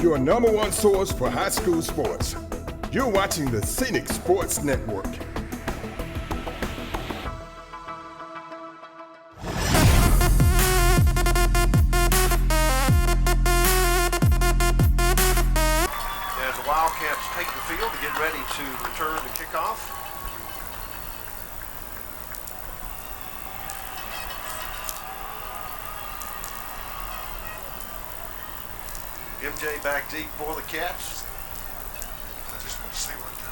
your number one source for high school sports. You're watching the Scenic Sports Network. As the Wildcats take the field to get ready to return to kickoff. MJ back deep for the Cats. I just want to see what they're.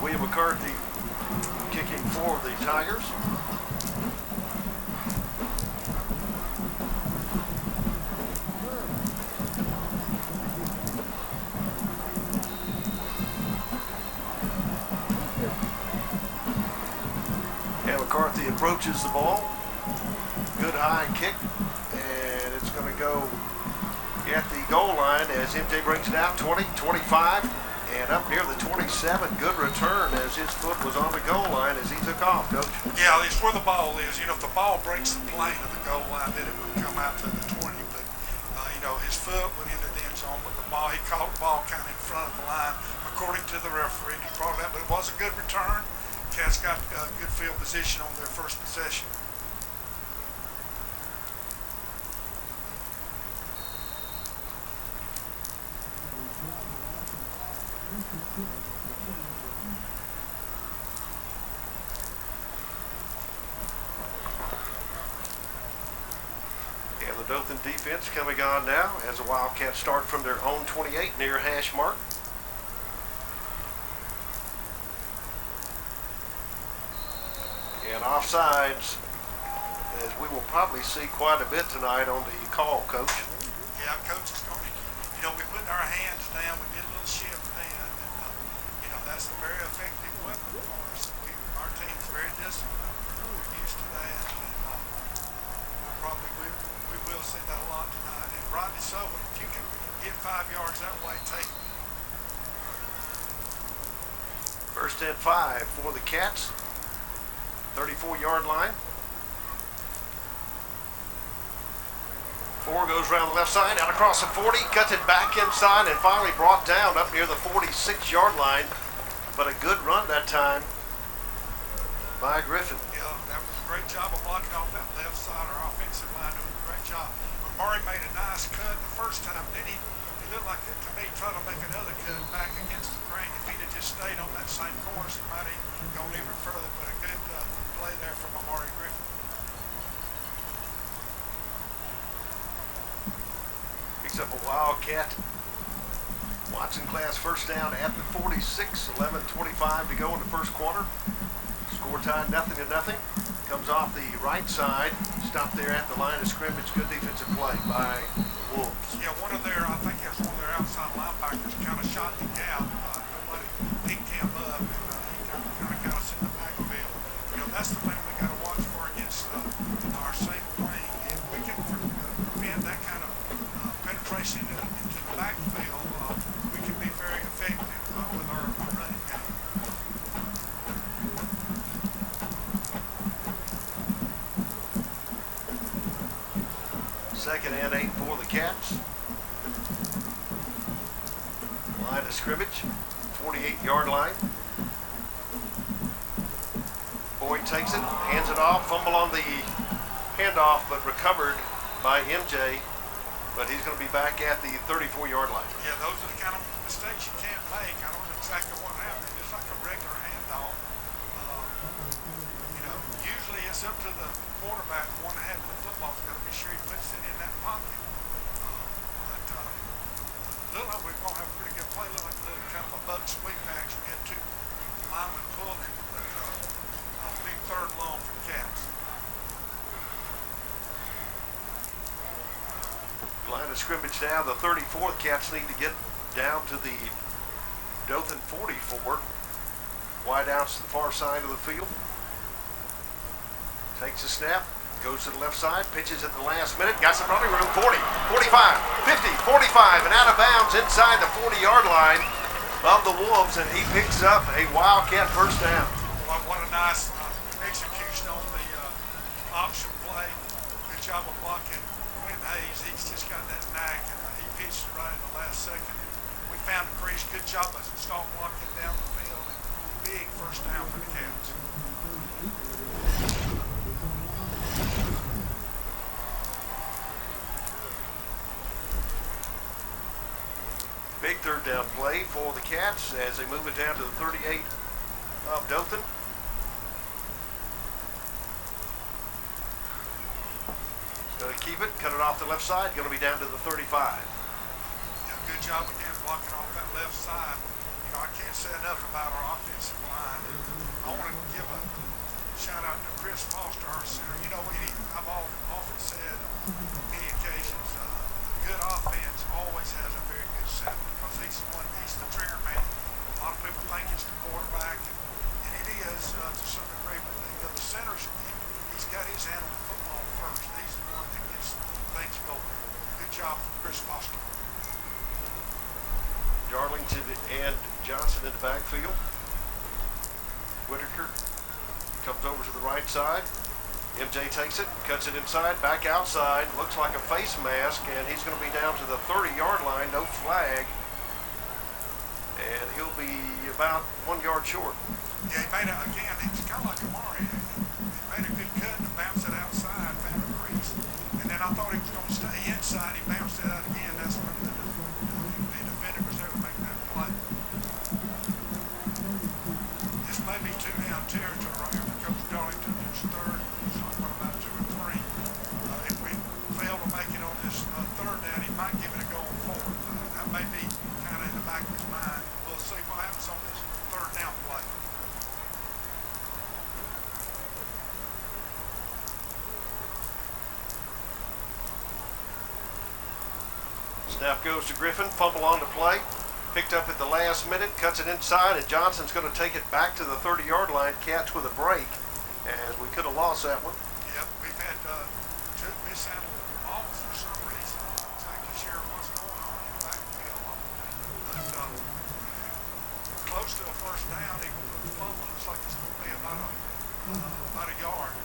William McCarthy kicking for the Tigers. McCarthy approaches the ball. Good high kick, and it's going to go at the goal line as MJ brings it out. 20, 25, and up near the 27. Good return as his foot was on the goal line as he took off, Coach. Yeah, it's where the ball is. You know, if the ball breaks the plane of the goal line, then it would come out to the 20. But, you know, his foot went into the end zone, but the ball, he caught the ball kind of in front of the line, according to the referee. And he brought it out, but it was a good return. Cats got good field position on their first possession. And the Dothan defense coming on now as the Wildcats start from their own 28 near hash mark. And offsides, as we will probably see quite a bit tonight on the call, Coach. Yeah, Coach is going to, you know, we put our hands down, we did a little shift then, and, you know, that's a very effective weapon for us. Our team's very disciplined. We're used to that, and we will see that a lot tonight. And rightly so, if you can get 5 yards that way, take it. First and 5 for the Cats. 34-yard line. 4 goes around the left side, out across the 40, cuts it back inside, and finally brought down up near the 46-yard line. But a good run that time by Griffin. Yeah, that was a great job of blocking off that left side. Our offensive line doing a great job. Murray made a nice cut the first time. Then he looked like, to me, trying to make another cut back against the grain. If he'd have just stayed on that same course, he might have gone even further. But a good play there from Amari Griffin. Picks up a Wildcat. Watson class first down at the 46, 11:25 to go in the first quarter. Score tied 0-0. Comes off the right side. Stopped there at the line of scrimmage. Good defensive play by the Wolves. Yeah, I think it was one of their outside linebackers kind of shot the gap. Nobody picked him up. He kind of got us in the backfield. You know, that's the thing we got to watch for against our same wing. If we can prevent that kind of penetration into the backfield, we can be very effective with our running game. Second and 8 for the Cats. Line of scrimmage, 48-yard line. Boyd takes it, hands it off, fumble on the handoff, but recovered by MJ. But he's going to be back at the 34-yard line. Yeah, those are the kind of mistakes you can't make. I don't know exactly what happened. It's like a regular handoff. You know, usually it's up to the quarterback, the one that has the football, has got to be sure he puts it in that pocket. But look like we're going to have a pretty good play. Look like kind of a buck sweep action. We had 2 linemen pulling, but a big third long for the Cats. Line of scrimmage now, the 34th. Cats need to get down to the Dothan 44. Wide outs to the far side of the field. Takes a snap, goes to the left side, pitches at the last minute, got some running room, 40, 45, 50, 45, and out of bounds inside the 40-yard line of the Wolves, and he picks up a Wildcat first down. What a nice execution finished on the option play. Good job of blocking Quinn Hayes. He's just got that knack, and he pitched it right in the last second. And we found a crease. Good job of stall blocking down the field. And big first down for the Cats. Big third down play for the Cats as they move it down to the 38 of Dothan. Going to keep it, cut it off the left side, going to be down to the 35. Yeah, good job again blocking off that left side. You know, I can't say enough about our offensive line. I want to give a shout out to Chris Foster, our center. You know, I've often said on many occasions, good offense always has a very good center because he's the trigger man. A lot of people think it's the quarterback, and it is to some degree, but the center's, he's got his hand on the football first. He's the one that gets things going. Good job from Chris Foster. Darlington and Johnson in the backfield. Whitaker comes over to the right side. MJ takes it, cuts it inside, back outside. Looks like a face mask, and he's going to be down to the 30-yard line. No flag. And he'll be about 1 yard short. Yeah, he made it again. It's kind of like Amari. He made a good cut and bounced it outside, found a crease. And then I thought he was going to stay inside. He bounced it out again. That's when the defender was there to make that play. This may be two down territory right here for Coach Darlington. It's third. It's talking about 2 or 3. If we fail to make it on this third down, he might give it a go on fourth. That may be kind of in the back of his mind. We'll see what happens on this third down play. Snap goes to Griffin, fumble on the play, picked up at the last minute, cuts it inside, and Johnson's going to take it back to the 30-yard line. Cats with a break, as we could have lost that one. Yep, we've had 2 mishandled balls for some reason. I'm not exactly sure what's going on in the backfield. But close to a first down, even with the fumble, looks like it's going to be about a yard.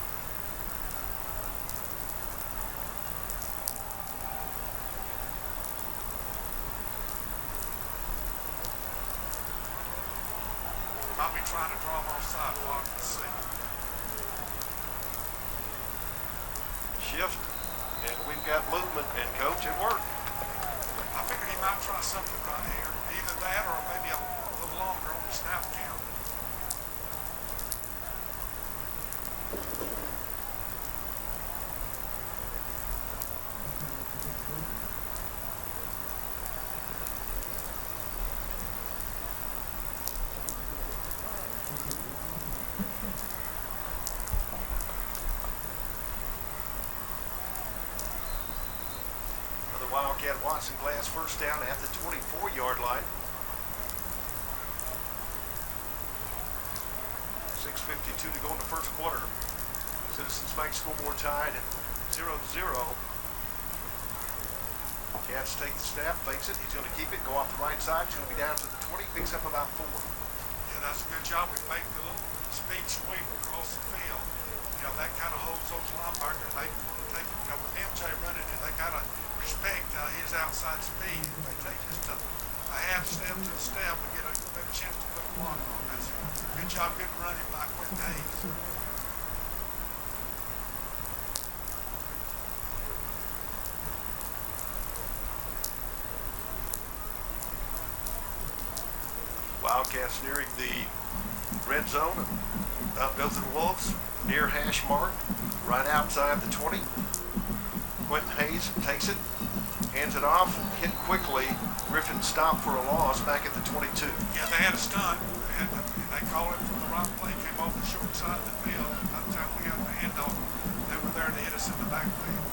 Might be trying to draw him offside. Let's see. Shift, and we've got movement, and coach, it worked. I figured he might try something right here. Either that or maybe a little longer on the snap count. Wildcat Watson Glass first down at the 24-yard line. 6:52 to go in the first quarter. Citizens Bank scoreboard tied at 0-0. Cats take the snap, fakes it. He's going to keep it, go off the right side. He's going to be down to the 20, picks up about 4. Yeah, that's a good job. We faked the little speed sweep across the field. You know, that kind of holds those linebackers. They take, you know, with MJ running it, they got to respect his outside speed. If they take just a half step to a step, we get a better chance to put a block on. That's a good job, good running by Quinn Hayes. Wildcats nearing the red zone of Dothan Wolves, near hash mark, right outside the 20. Quentin Hayes takes it, hands it off, hit quickly. Griffin stopped for a loss back at the 22. Yeah, they had a stunt. They called it from the right play, came off the short side of the field. By the time we got the handoff, they were there to hit us in the backfield.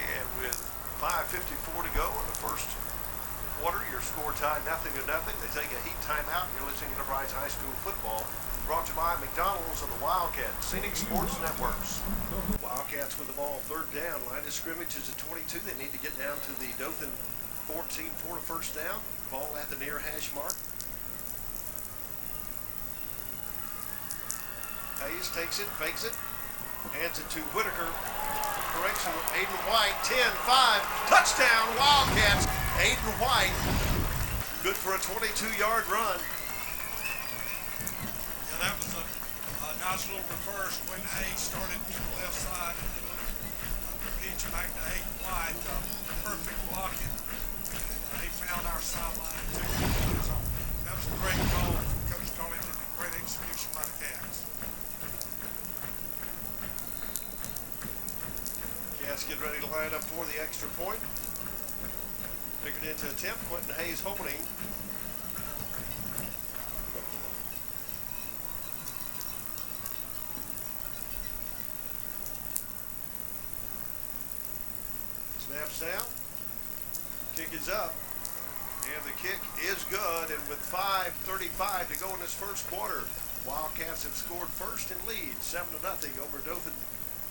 And with 5:54 to go in the first quarter, your score tied nothing to nothing. They take a heat timeout. You're listening to Enterprise High School Football, brought to you by McDonald's and the Wildcats, Scenic Sports Networks. Wildcats with the ball, third down. Line of scrimmage is at 22. They need to get down to the Dothan 14 for a first down. Ball at the near hash mark. Hayes takes it, fakes it, hands it to Whitaker. Correction, Aiden White, 10-5, touchdown Wildcats. Aiden White, good for a 22-yard run. Yeah, that was a nice little reverse when Hayes started to the left side and then pitch back to Aiden White. Perfect blocking. And he found our sideline and took it. So that was a great call from Coach Darlington and great execution by the Cats. Cats get ready to line up for the extra point. Figured into attempt. Quentin Hayes holding. Snaps down. Kick is up. And the kick is good. And with 5:35 to go in this first quarter, Wildcats have scored first and lead 7-0 over Dothan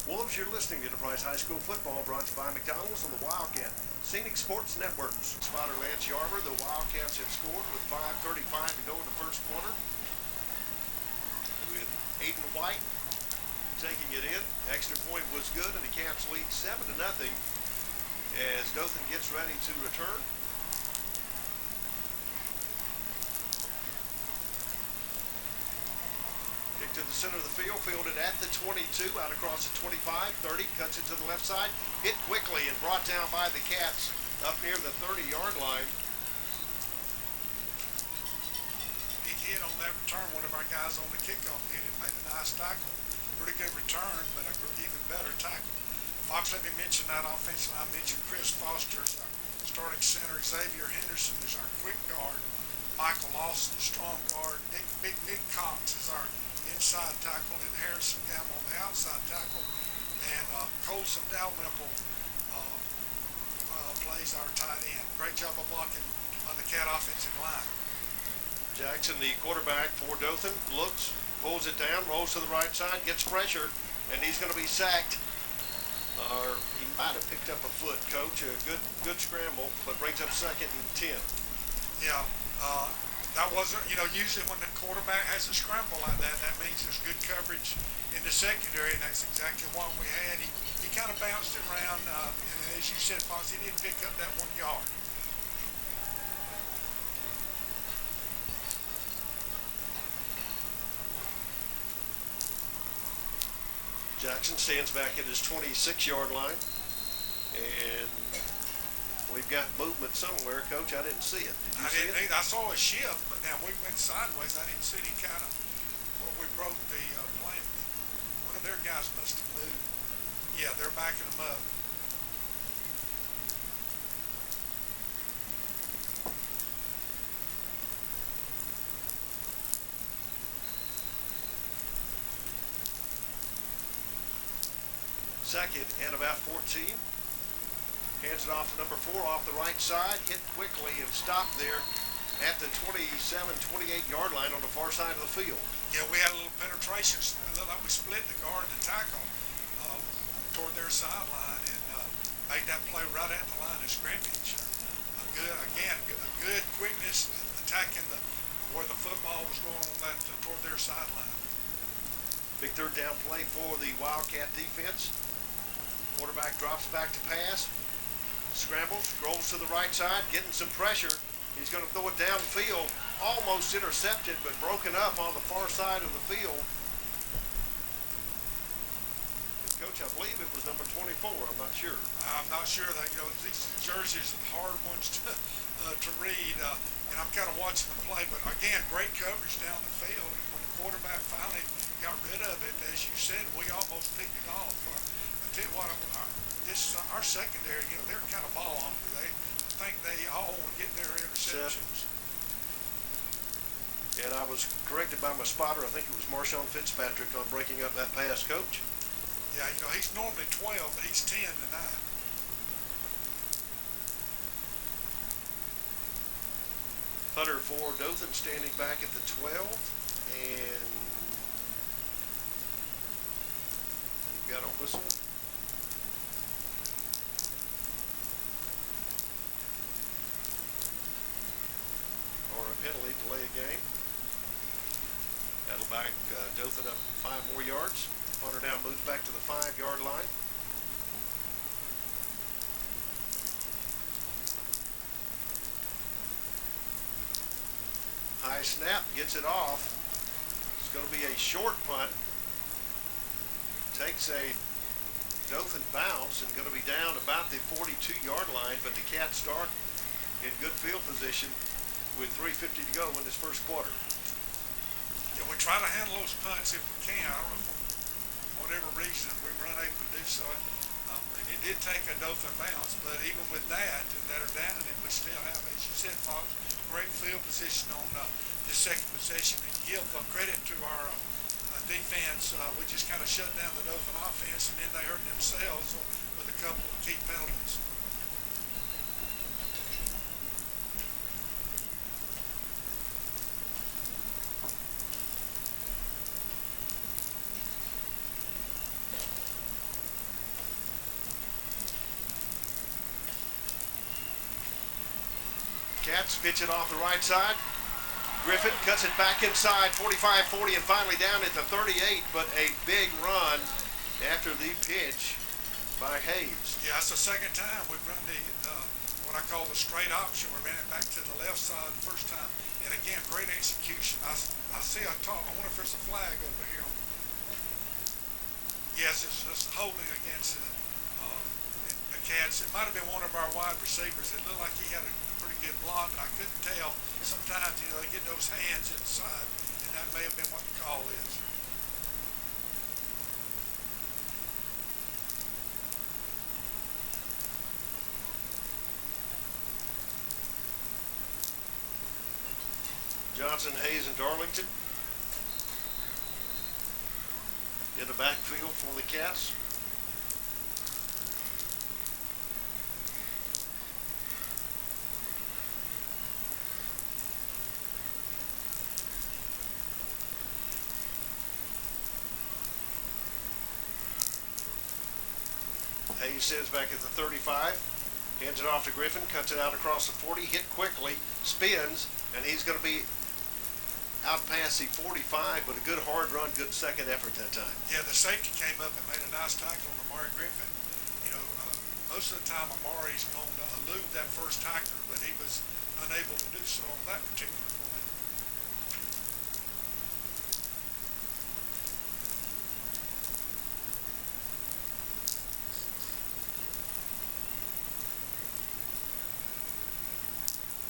Wolves. You're listening to Enterprise High School Football, brought to you by McDonald's and the Wildcat Scenic Sports Networks. Spotter Lance Yarber, the Wildcats have scored with 5:35 to go in the first quarter. With Aiden White taking it in. Extra point was good, and the Cats lead 7-0 as Dothan gets ready to return. Kick to the center of the field, fielded at the 22, out across the 25, 30, cuts it to the left side, hit quickly and brought down by the Cats up near the 30-yard line. Big hit on that return. One of our guys on the kickoff hit it, made a nice tackle. Pretty good return, but an even better tackle. Fox, let me mention that offensive line. I mentioned Chris Foster is our starting center. Xavier Henderson is our quick guard. Michael Lawson, the strong guard. Big Nick Cox is our inside tackle, and Harrison Gamble on the outside tackle, and Colson Dalrymple plays our tight end. Great job of blocking on the Cat offensive line. Jackson, the quarterback for Dothan, looks, pulls it down, rolls to the right side, gets pressure, and he's going to be sacked. Or he might have picked up a foot, Coach. A good scramble, but brings up second and 10. Yeah. That wasn't, usually when the quarterback has a scramble like that, that means there's good coverage in the secondary, and that's exactly what we had. He kind of bounced it around, and as you said, Fox, he didn't pick up that 1 yard. Jackson stands back at his 26-yard line, and we've got movement somewhere, Coach. I didn't see it. Did you see it? I saw a shift, but now we went sideways. I didn't see any kind of where we broke the plane. One of their guys must have moved. Yeah, they're backing them up. Second and about 14. Hands it off to number 4 off the right side. Hit quickly and stopped there at the 27, 28-yard line on the far side of the field. Yeah, we had a little penetration. It looked like we split the guard and the tackle toward their sideline and made that play right at the line of scrimmage. A good quickness attacking where the football was going on that toward their sideline. Big third down play for the Wildcat defense. Quarterback drops back to pass. Scrambles, rolls to the right side, getting some pressure. He's going to throw it downfield. Almost intercepted, but broken up on the far side of the field. Coach, I believe it was number 24. I'm not sure. I'm not sure that, these jerseys are hard ones to read. And I'm kind of watching the play. But again, great coverage down the field. And when the quarterback finally got rid of it, as you said, we almost picked it off. I tell you what, our secondary, they're kind of ball hungry. I think they all would get their interceptions. And I was corrected by my spotter. I think it was Marshawn Fitzpatrick on breaking up that pass, Coach. Yeah, he's normally 12, but he's 10 tonight. Punter for Dothan standing back at the 12, and we've got a whistle. Or a penalty, delay a game. That'll back Dothan up 5 more yards. Punter now moves back to the 5-yard line. High snap, gets it off. It's going to be a short punt. Takes a Dothan bounce and going to be down about the 42-yard line, but the Cats start in good field position with 3:50 to go in this first quarter. Yeah, we try to handle those punts if we can. I don't know if for whatever reason we were unable to do so. And it did take a Dothan bounce, but even with that are down in it, we still have, as you said, Fox, great field position on the second possession. And give credit to our defense. We just kind of shut down the Dothan offense, and then they hurt themselves with a couple of key penalties. Cats pitch it off the right side. Griffin cuts it back inside, 45-40, and finally down at the 38, but a big run after the pitch by Hayes. Yeah, it's the second time we've run the what I call the straight option. We ran it back to the left side the first time, and again, great execution. I wonder if there's a flag over here. Yes, it's just holding against the Cats. It might have been one of our wide receivers. It looked like he had a pretty good block, but I couldn't tell. Sometimes, they get those hands inside, and that may have been what the call is. Johnson, Hayes, and Darlington in the backfield for the Cats. Hayes sends back at the 35, hands it off to Griffin, cuts it out across the 40, hit quickly, spins, and he's going to be out past the 45, but a good hard run, good second effort that time. Yeah, the safety came up and made a nice tackle on Amari Griffin. Most of the time Amari's going to elude that first tackler, but he was unable to do so on that particular play.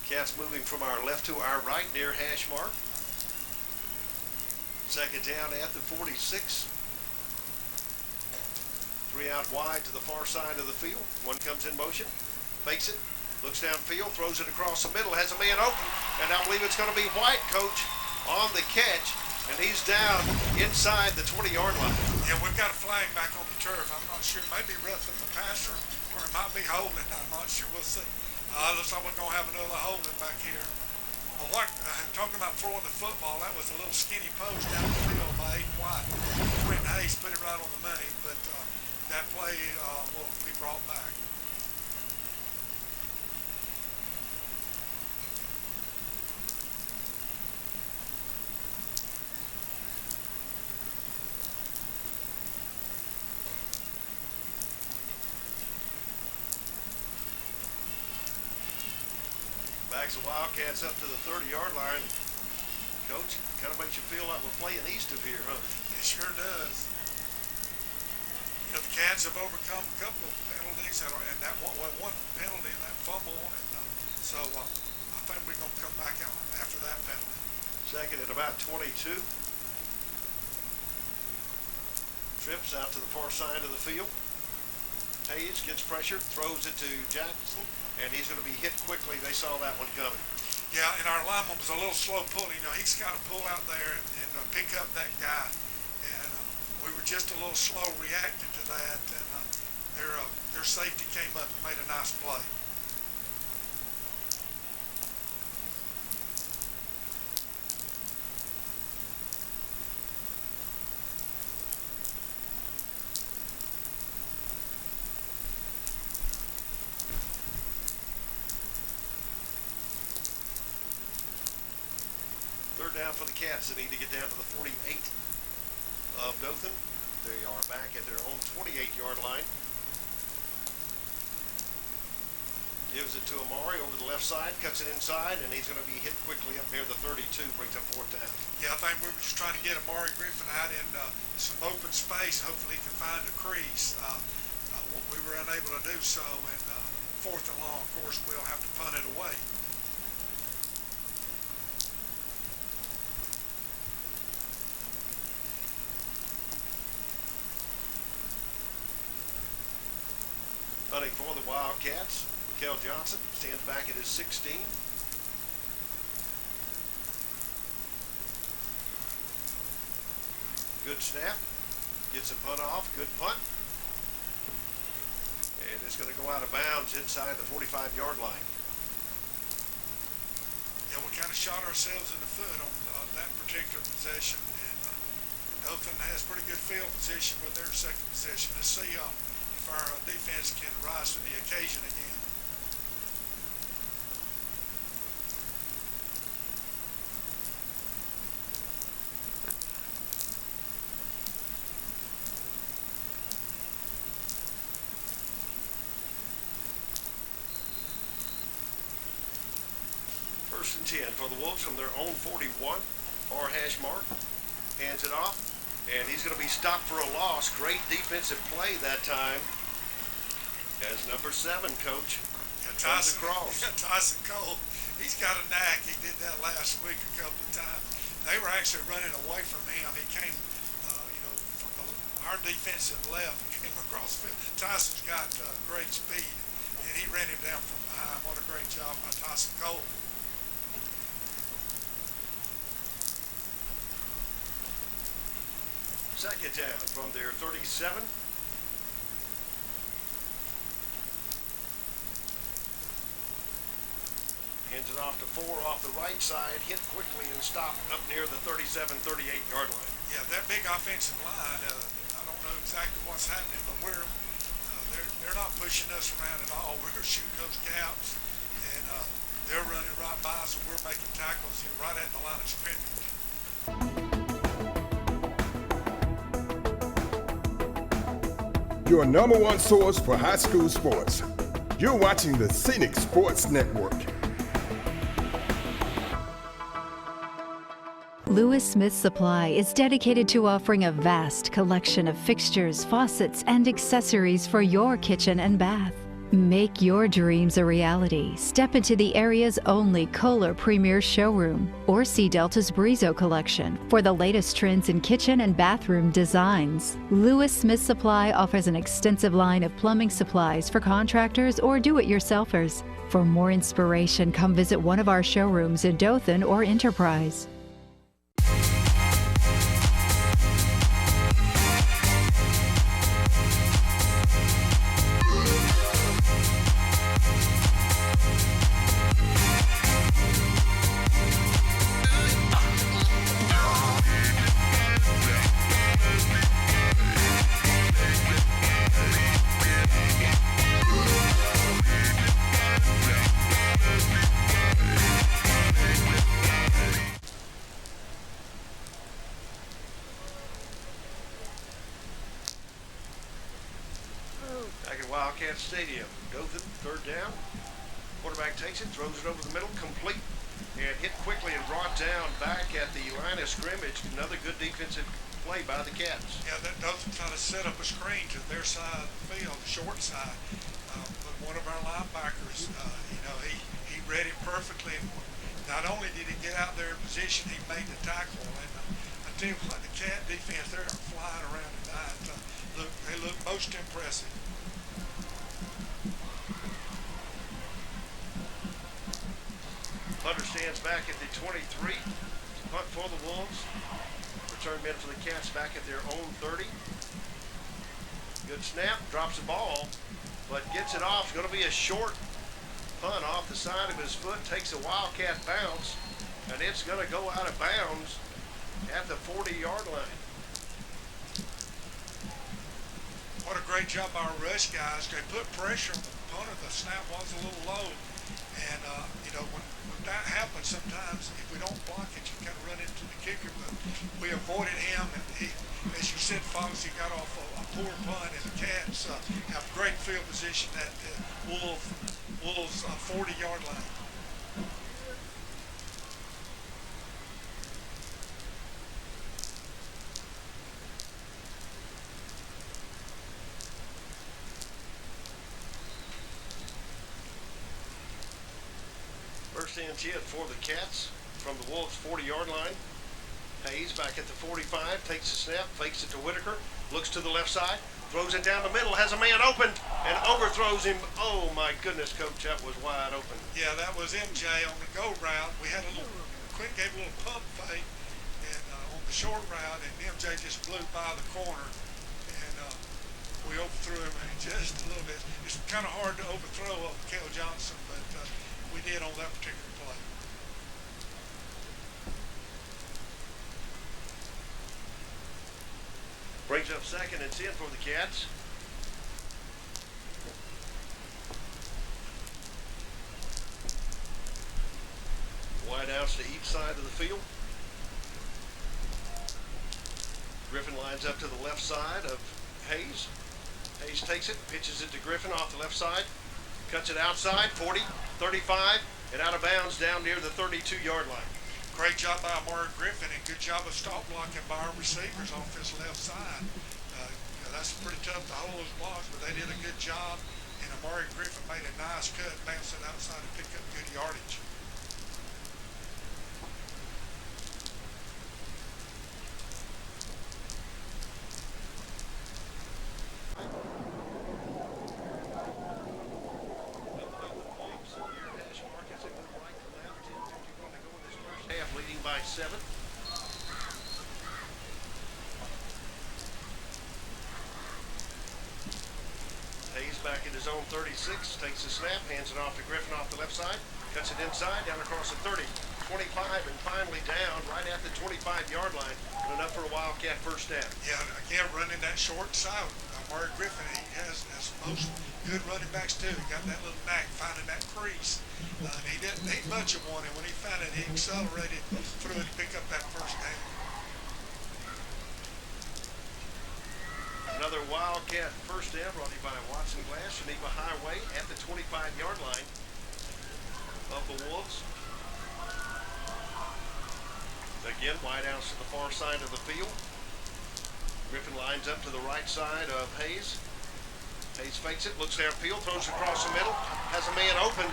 Cats moving from our left to our right near hash mark. Second down at the 46. 3 out wide to the far side of the field. One comes in motion, fakes it, looks downfield, throws it across the middle, has a man open, and I believe it's going to be White, coach, on the catch, and he's down inside the 20-yard line. Yeah, we've got a flag back on the turf. I'm not sure. It may be roughing the passer, or it might be holding. I'm not sure. We'll see. Looks like we're going to have another holding back here. Well, talking about throwing the football, that was a little skinny post down the field by Aiden White. Quentin Hayes put it right on the money, but that play will be brought back. Backs the Wildcats up to the 30-yard line. Coach, kind of makes you feel like we're playing east of here, huh? It sure does. The Cats have overcome a couple of penalties, and that one penalty and that fumble. And so I think we're going to come back out after that penalty. Second at about 22. Trips out to the far side of the field. Hayes gets pressure, throws it to Jackson, and he's going to be hit quickly. They saw that one coming. Yeah, and our lineman was a little slow pulling. He's got to pull out there and pick up that guy. And we were just a little slow reacting to that. And their safety came up and made a nice play. down for the Cats. They need to get down to the 48 of Dothan. They are back at their own 28-yard line. Gives it to Amari over the left side, cuts it inside, and he's going to be hit quickly up near the 32, brings up fourth down. Yeah, I think we were just trying to get Amari Griffin out in some open space. Hopefully he can find a crease. We were unable to do so, and fourth and long, of course, we'll have to punt it away. Punting for the Wildcats. Kel Johnson stands back at his 16. Good snap. Gets a punt off. Good punt. And it's going to go out of bounds inside the 45-yard line. Yeah, we kind of shot ourselves in the foot on that particular possession. And Dothan has pretty good field position with their second possession. Let's see if our defense can rise to the occasion again. First and 10 for the Wolves from their own 41. Or hash mark. Hands it off. And he's going to be stopped for a loss. Great defensive play that time. As number 7, coach. Yeah, comes across. Tyson Cole, he's got a knack. He did that last week a couple of times. They were actually running away from him. He came, from our defensive left. He came across the field. Tyson's got great speed, and he ran him down from behind. What a great job by Tyson Cole. Second down from their 37. Hands it off to 4 off the right side, hit quickly and stopped up near the 37, 38-yard line. Yeah, that big offensive line, I don't know exactly what's happening, but they're not pushing us around at all. We're shooting those gaps, and they're running right by us, and we're making tackles right at the line of scrimmage. Your number one source for high school sports. You're watching the Scenic Sports Network. Lewis Smith Supply is dedicated to offering a vast collection of fixtures, faucets, and accessories for your kitchen and bath. Make your dreams a reality. Step into the area's only Kohler Premier Showroom or see Delta's Brizo collection for the latest trends in kitchen and bathroom designs. Lewis Smith Supply offers an extensive line of plumbing supplies for contractors or do-it-yourselfers. For more inspiration, come visit one of our showrooms in Dothan or Enterprise. Back at Wildcat Stadium. Dothan, third down. Quarterback takes it, throws it over the middle, complete, and hit quickly and brought down back at the line of scrimmage. Another good defensive play by the Cats. Yeah, that Dothan trying to set up a screen to their side of the field, the short side. But one of our linebackers, he read it perfectly. Not only did he get out there in position, he made the tackle. And I tell you what, the Cat defense, they're flying around tonight. They look most impressive. Hunter stands back at the 23. Punt for the Wolves. Return men for the Cats back at their own 30. Good snap, drops the ball, but gets it off. It's going to be a short punt off the side of his foot. Takes a Wildcat bounce, and it's going to go out of bounds at the 40-yard line. What a great job by our rush guys. They put pressure on the punter. The snap was a little low, And, when that happens, sometimes if we don't block it, you kind of run into the kicker. But we avoided him, and he, as you said, Fox, he got off a poor punt, and the Cats have great field position at the Wolves' 40-yard line. First and 10 for the Cats from the Wolves' 40-yard line. Hayes back at the 45, takes the snap, fakes it to Whitaker, looks to the left side, throws it down the middle, has a man open, and overthrows him. Oh my goodness, Coach, that was wide open. Yeah, that was MJ on the go route. We had a little, Quinn gave a little pump fake and on the short route, and MJ just blew by the corner, and we overthrew him just a little bit. It's kind of hard to overthrow Cale Johnson, but we did on that particular play. Brings up second and 10 for the Cats. Wide outs to each side of the field. Griffin lines up to the left side of Hayes. Hayes takes it, pitches it to Griffin off the left side, cuts it outside, 40, 35, and out of bounds down near the 32-yard line. Great job by Amari Griffin, and good job of stop blocking by our receivers off this left side. That's pretty tough to hold those blocks, but they did a good job, and Amari Griffin made a nice cut, bounced it outside to pick up good yardage. Leading by 7. Hayes back at his own 36, takes the snap, hands it off to Griffin off the left side, cuts it inside, down across the 30, 25, and finally down right at the 25-yard line, and enough for a Wildcat first down. Yeah, again, running that short side. Amari Griffin, he has most good running backs too. He got that little knack, finding that crease. He didn't need much of one, and when he found it, he accelerated through it to pick up that first down. Another Wildcat first down brought to you by Watson Glass, Geneva Highway at the 25-yard line of the Wolves. Again, wide outs to the far side of the field. Griffin lines up to the right side of Hayes. Hayes fakes it, looks downfield, throws across the middle, has a man open,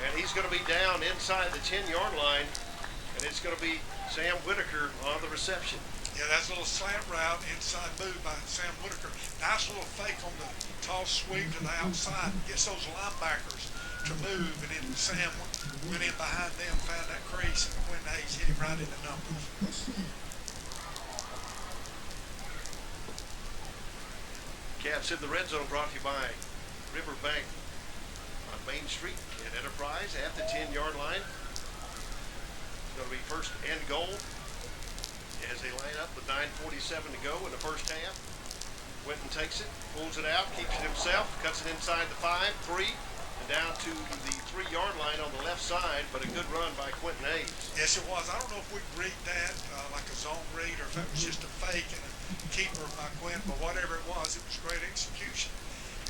and he's going to be down inside the 10-yard line, and it's going to be Sam Whitaker on the reception. Yeah, that's a little slant route, inside move by Sam Whitaker. Nice little fake on the toss sweep to the outside. Gets those linebackers to move, and then Sam went in behind them, found that crease, and Quinn Hayes hit him right in the numbers. Cats in the red zone brought to you by Riverbank on Main Street at Enterprise at the 10-yard line. It's going to be first and goal as they line up with 9:47 to go in the first half. Quentin takes it, pulls it out, keeps it himself, cuts it inside the 5, 3, and down to the 3-yard line on the left side, but a good run by Quentin Hayes. Yes, it was. I don't know if we could read that like a zone read or if it was just a fake and a keeper by Quentin, but whatever it was great execution.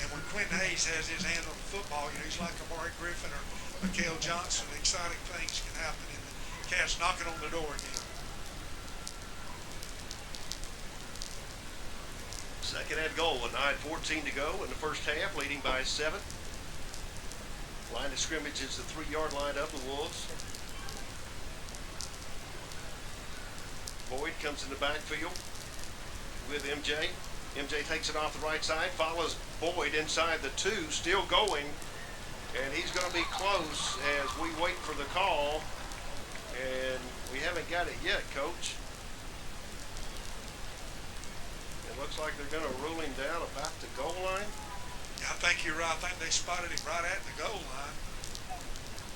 And when Quentin Hayes has his hand on the football, he's like Amari Griffin or Cale Johnson. Exciting things can happen, and the Cats knocking on the door again. Second and goal with 9:14 to go in the first half, leading by 7. Line of scrimmage is the 3-yard line of the Wolves. Boyd comes in the backfield with MJ. MJ takes it off the right side, follows Boyd inside the 2, still going, and he's going to be close as we wait for the call, and we haven't got it yet, Coach. It looks like they're going to rule him down about the goal line. Yeah, I think you're right. I think they spotted him right at the goal line.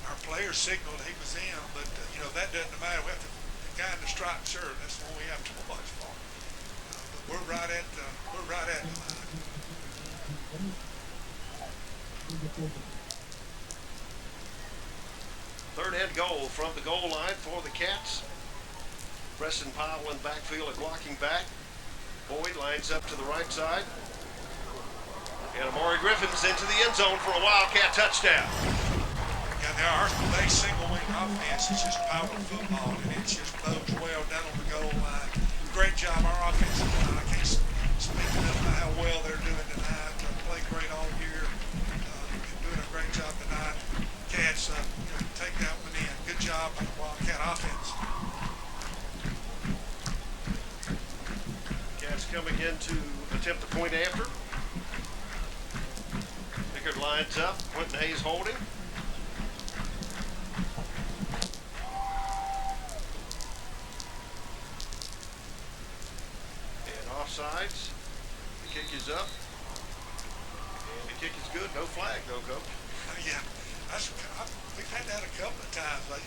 Our player signaled he was in, but that doesn't matter. We have to, the guy in the striped shirt, that's the one we have to watch for. But we're right at the line. and goal from the goal line for the Cats. Preston Powell in backfield and blocking back. Boyd lines up to the right side. And Amari Griffin's into the end zone for a Wildcat touchdown. Yeah, now our base single wing offense is just power football, and it just bodes well down on the goal line. Great job, our offensive line. I can't speak enough about how well they're doing tonight. They played great all year. Doing a great job tonight. Cats take that one in. Good job by the Wildcat offense. Cats coming in to attempt the point after. Pickard lines up. Quentin Hayes holding. And offsides. The kick is up. And the kick is good. No flag though, Coach. Yeah, we've had that a couple of times. They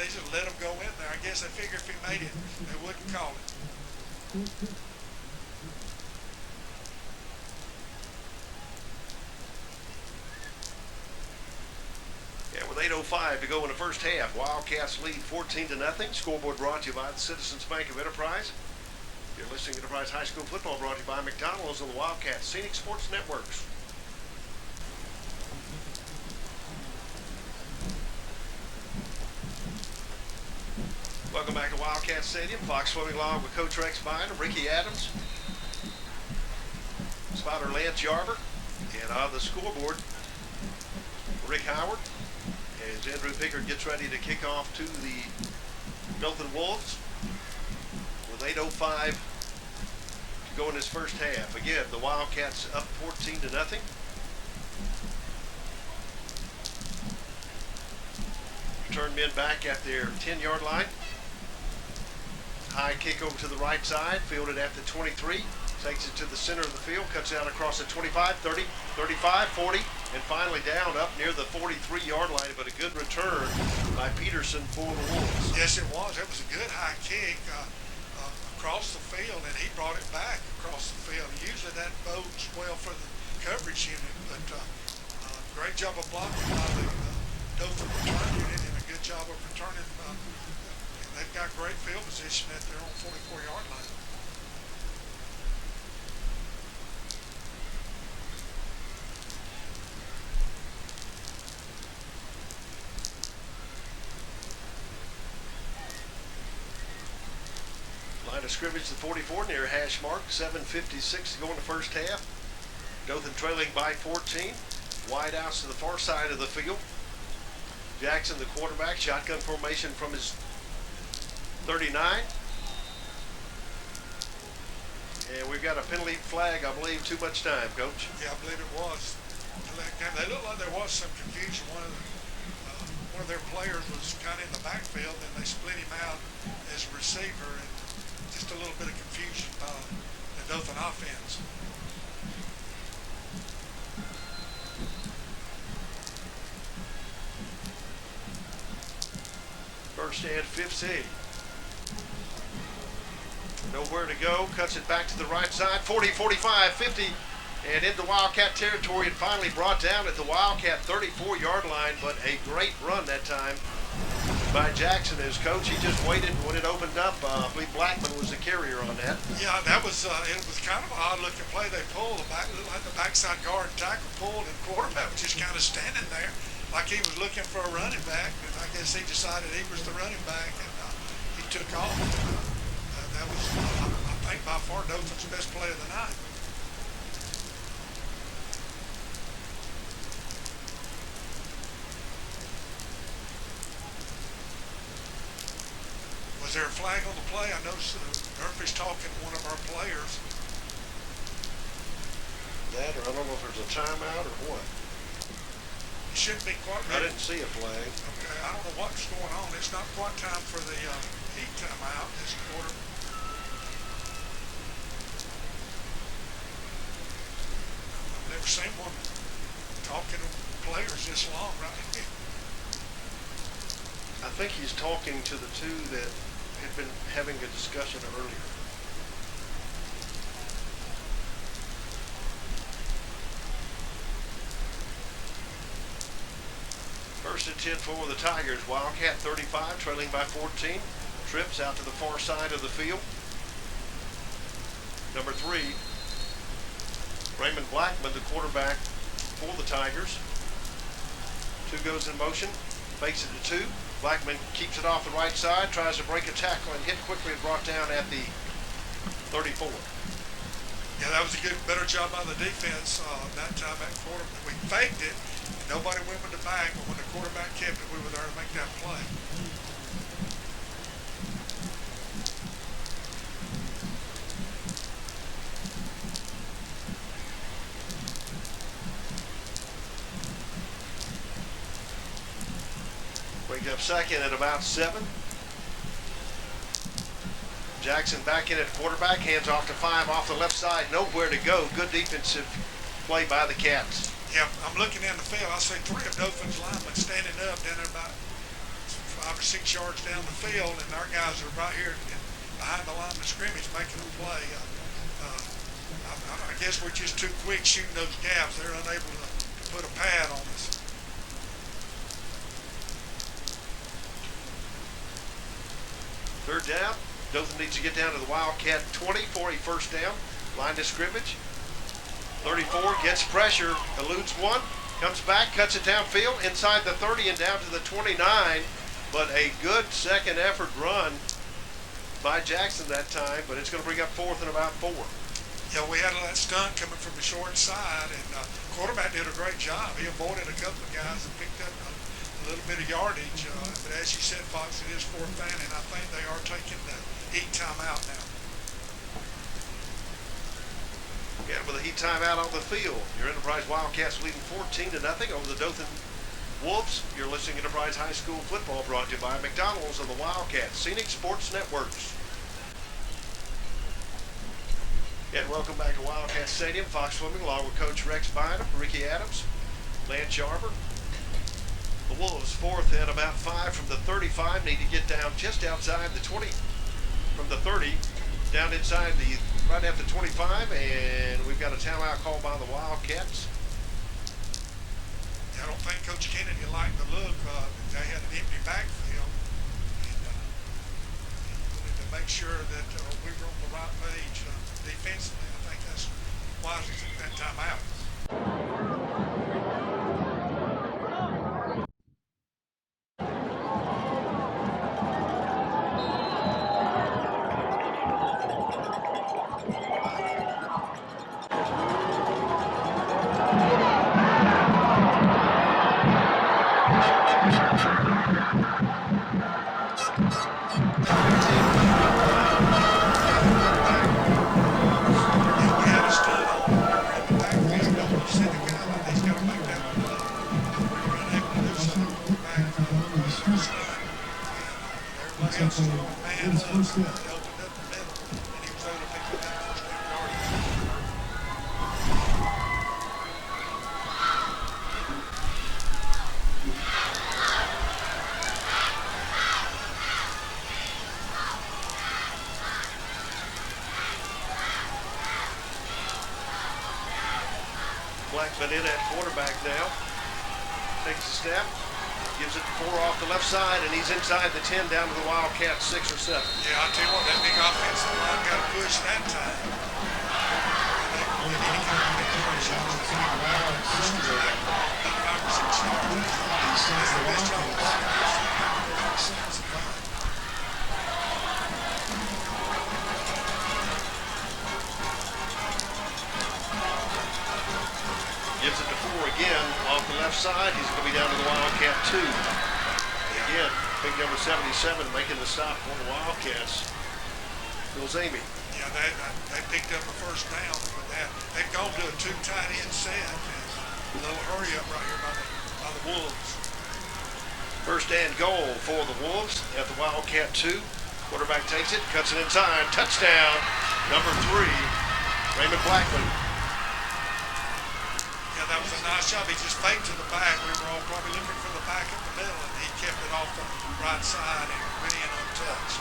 just let them go in there. I guess they figured if he made it, they wouldn't call it. Yeah, with 8:05 to go in the first half, Wildcats lead 14-0. Scoreboard brought to you by the Citizens Bank of Enterprise. You're listening to Enterprise High School Football brought to you by McDonald's and the Wildcats Scenic Sports Networks. Welcome back to Wildcat Stadium. Fox Swimming Log with Coach Rex Bynum, Ricky Adams, spotter Lance Yarber, and on the scoreboard, Rick Howard, as Andrew Pickard gets ready to kick off to the Dothan Wolves with 8:05 to go in this first half. Again, the Wildcats up 14-0. Return men back at their 10-yard line. High kick over to the right side, fielded at the 23, takes it to the center of the field, cuts out across the 25, 30, 35, 40, and finally down up near the 43-yard line, but a good return by Peterson for the Wolves. Yes, it was. It was a good high kick across the field, and he brought it back across the field. Usually that bodes well for the coverage unit, but great job of blocking by the Dothan return unit, and a good job of returning. They've got great field position at their own 44-yard line. Line of scrimmage to 44 near hash mark, 7:56 to go in the first half. Dothan trailing by 14. Wide outs to the far side of the field. Jackson, the quarterback, shotgun formation from his 39. And we've got a penalty flag, I believe, too much time, Coach. Yeah, I believe it was. They looked like there was some confusion. One of their players was kind of in the backfield, and they split him out as a receiver, and just a little bit of confusion by the Dothan offense. First and 15. Nowhere to go, cuts it back to the right side, 40, 45, 50, and into Wildcat territory, and finally brought down at the Wildcat 34-yard line, but a great run that time by Jackson as coach. He just waited when it opened up. I believe Blackman was the carrier on that. Yeah, that was, it was kind of an odd-looking play. They pulled, the backside guard tackle pulled, and quarterback was just kind of standing there like he was looking for a running back, and I guess he decided he was the running back, and he took off. That was, I think, by far Dothan's best play of the night. Was there a flag on the play? I noticed Murphy's talking to one of our players. That, or I don't know if there's a timeout or what. It shouldn't be quite I ready. didn't see a flag. Okay, I don't know what's going on. It's not quite time for the heat timeout this quarter. I've never seen one talking to players this long, right? I think he's talking to the two that had been having a discussion earlier. First First and 10 for the Tigers. Wildcat 35, trailing by 14. Trips out to the far side of the field. Number 3, Raymond Blackman, the quarterback for the Tigers. 2 goes in motion, fakes it to 2. Blackman keeps it off the right side, tries to break a tackle and hit quickly and brought down at the 34. Yeah, that was a better job by the defense that time at quarterback. We faked it, and nobody went with the back, but when the quarterback kept it, we were there to make that play. Brings up second at about 7. Jackson back in at quarterback, hands off to 5 off the left side, nowhere to go. Good defensive play by the Cats. Yeah, I'm looking down the field. I see 3 of Dothan's linemen standing up down there about 5 or 6 yards down the field, and our guys are right here behind the line of scrimmage making a play. I guess we're just too quick shooting those gaps. They're unable to put a pad on us. Third down. Dothan needs to get down to the Wildcat 20 for a first down. Line of scrimmage. 34 gets pressure, eludes 1, comes back, cuts it downfield, inside the 30 and down to the 29. But a good second effort run by Jackson that time, but it's going to bring up 4th and about 4. Yeah, we had that stunt coming from the short side, and quarterback did a great job. He avoided a couple of guys and picked up a little bit of yardage. But as you said, Fox, it is 4th down, and I think they are taking the heat timeout now. Again, with a heat timeout on the field, your Enterprise Wildcats leading 14-0 over the Dothan Wolves. You're listening to Enterprise High School football, brought to you by McDonald's and the Wildcats Scenic Sports Networks. And welcome back to Wildcat Stadium. Fox Swimming along with Coach Rex Bynum, Ricky Adams, Lance Sharper. The Wolves 4th and about 5 from the 35. Need to get down just outside the 20 from the 30, down inside the right at the 25, and we've got a timeout called by the Wildcats. I don't think Coach Kennedy liked the look. They had an empty backfield, and we wanted to make sure that we were on the right page defensively. I think that's why he took that timeout. Blackman in at quarterback now. Takes a step, gives it to 4 off the left side, and he's inside the 10 down to the Wildcats 6 or 7. Yeah, I'll tell you what, that big offensive line got a push that time. Gives it to 4 again off the left side. He's going to be down to the Wildcat 2. Again, big number 77 making the stop for the Wildcats. Bill Zamey. Yeah, they picked up a first down with that. They've gone to a 2 tight end set. A little hurry up right here by the Wolves. First and goal for the Wolves at the Wildcat 2. Quarterback takes it, cuts it inside. Touchdown, number 3, Raymond Blackman. Yeah, that was a nice job. He just faked to the back. We were all probably looking for the back in the middle, and he kept it off the right side and went in untouched.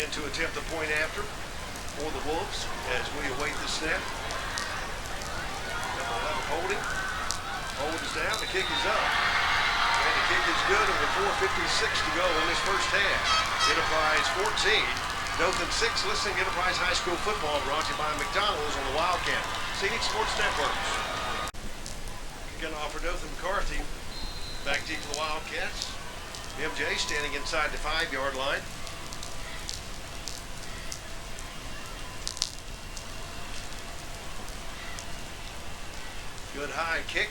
in to attempt the point after for the Wolves as we await the snap. Number 11 holding. Hold is down, the kick is up. And the kick is good, and with 4:56 to go in this first half. Enterprise 14, Dothan 6. Listening to Enterprise High School football brought to you by McDonald's on the Wildcat Scenic Sports Networks. Kicking off for Dothan McCarthy. Back deep to the Wildcats. MJ standing inside the 5-yard line. Good high kick.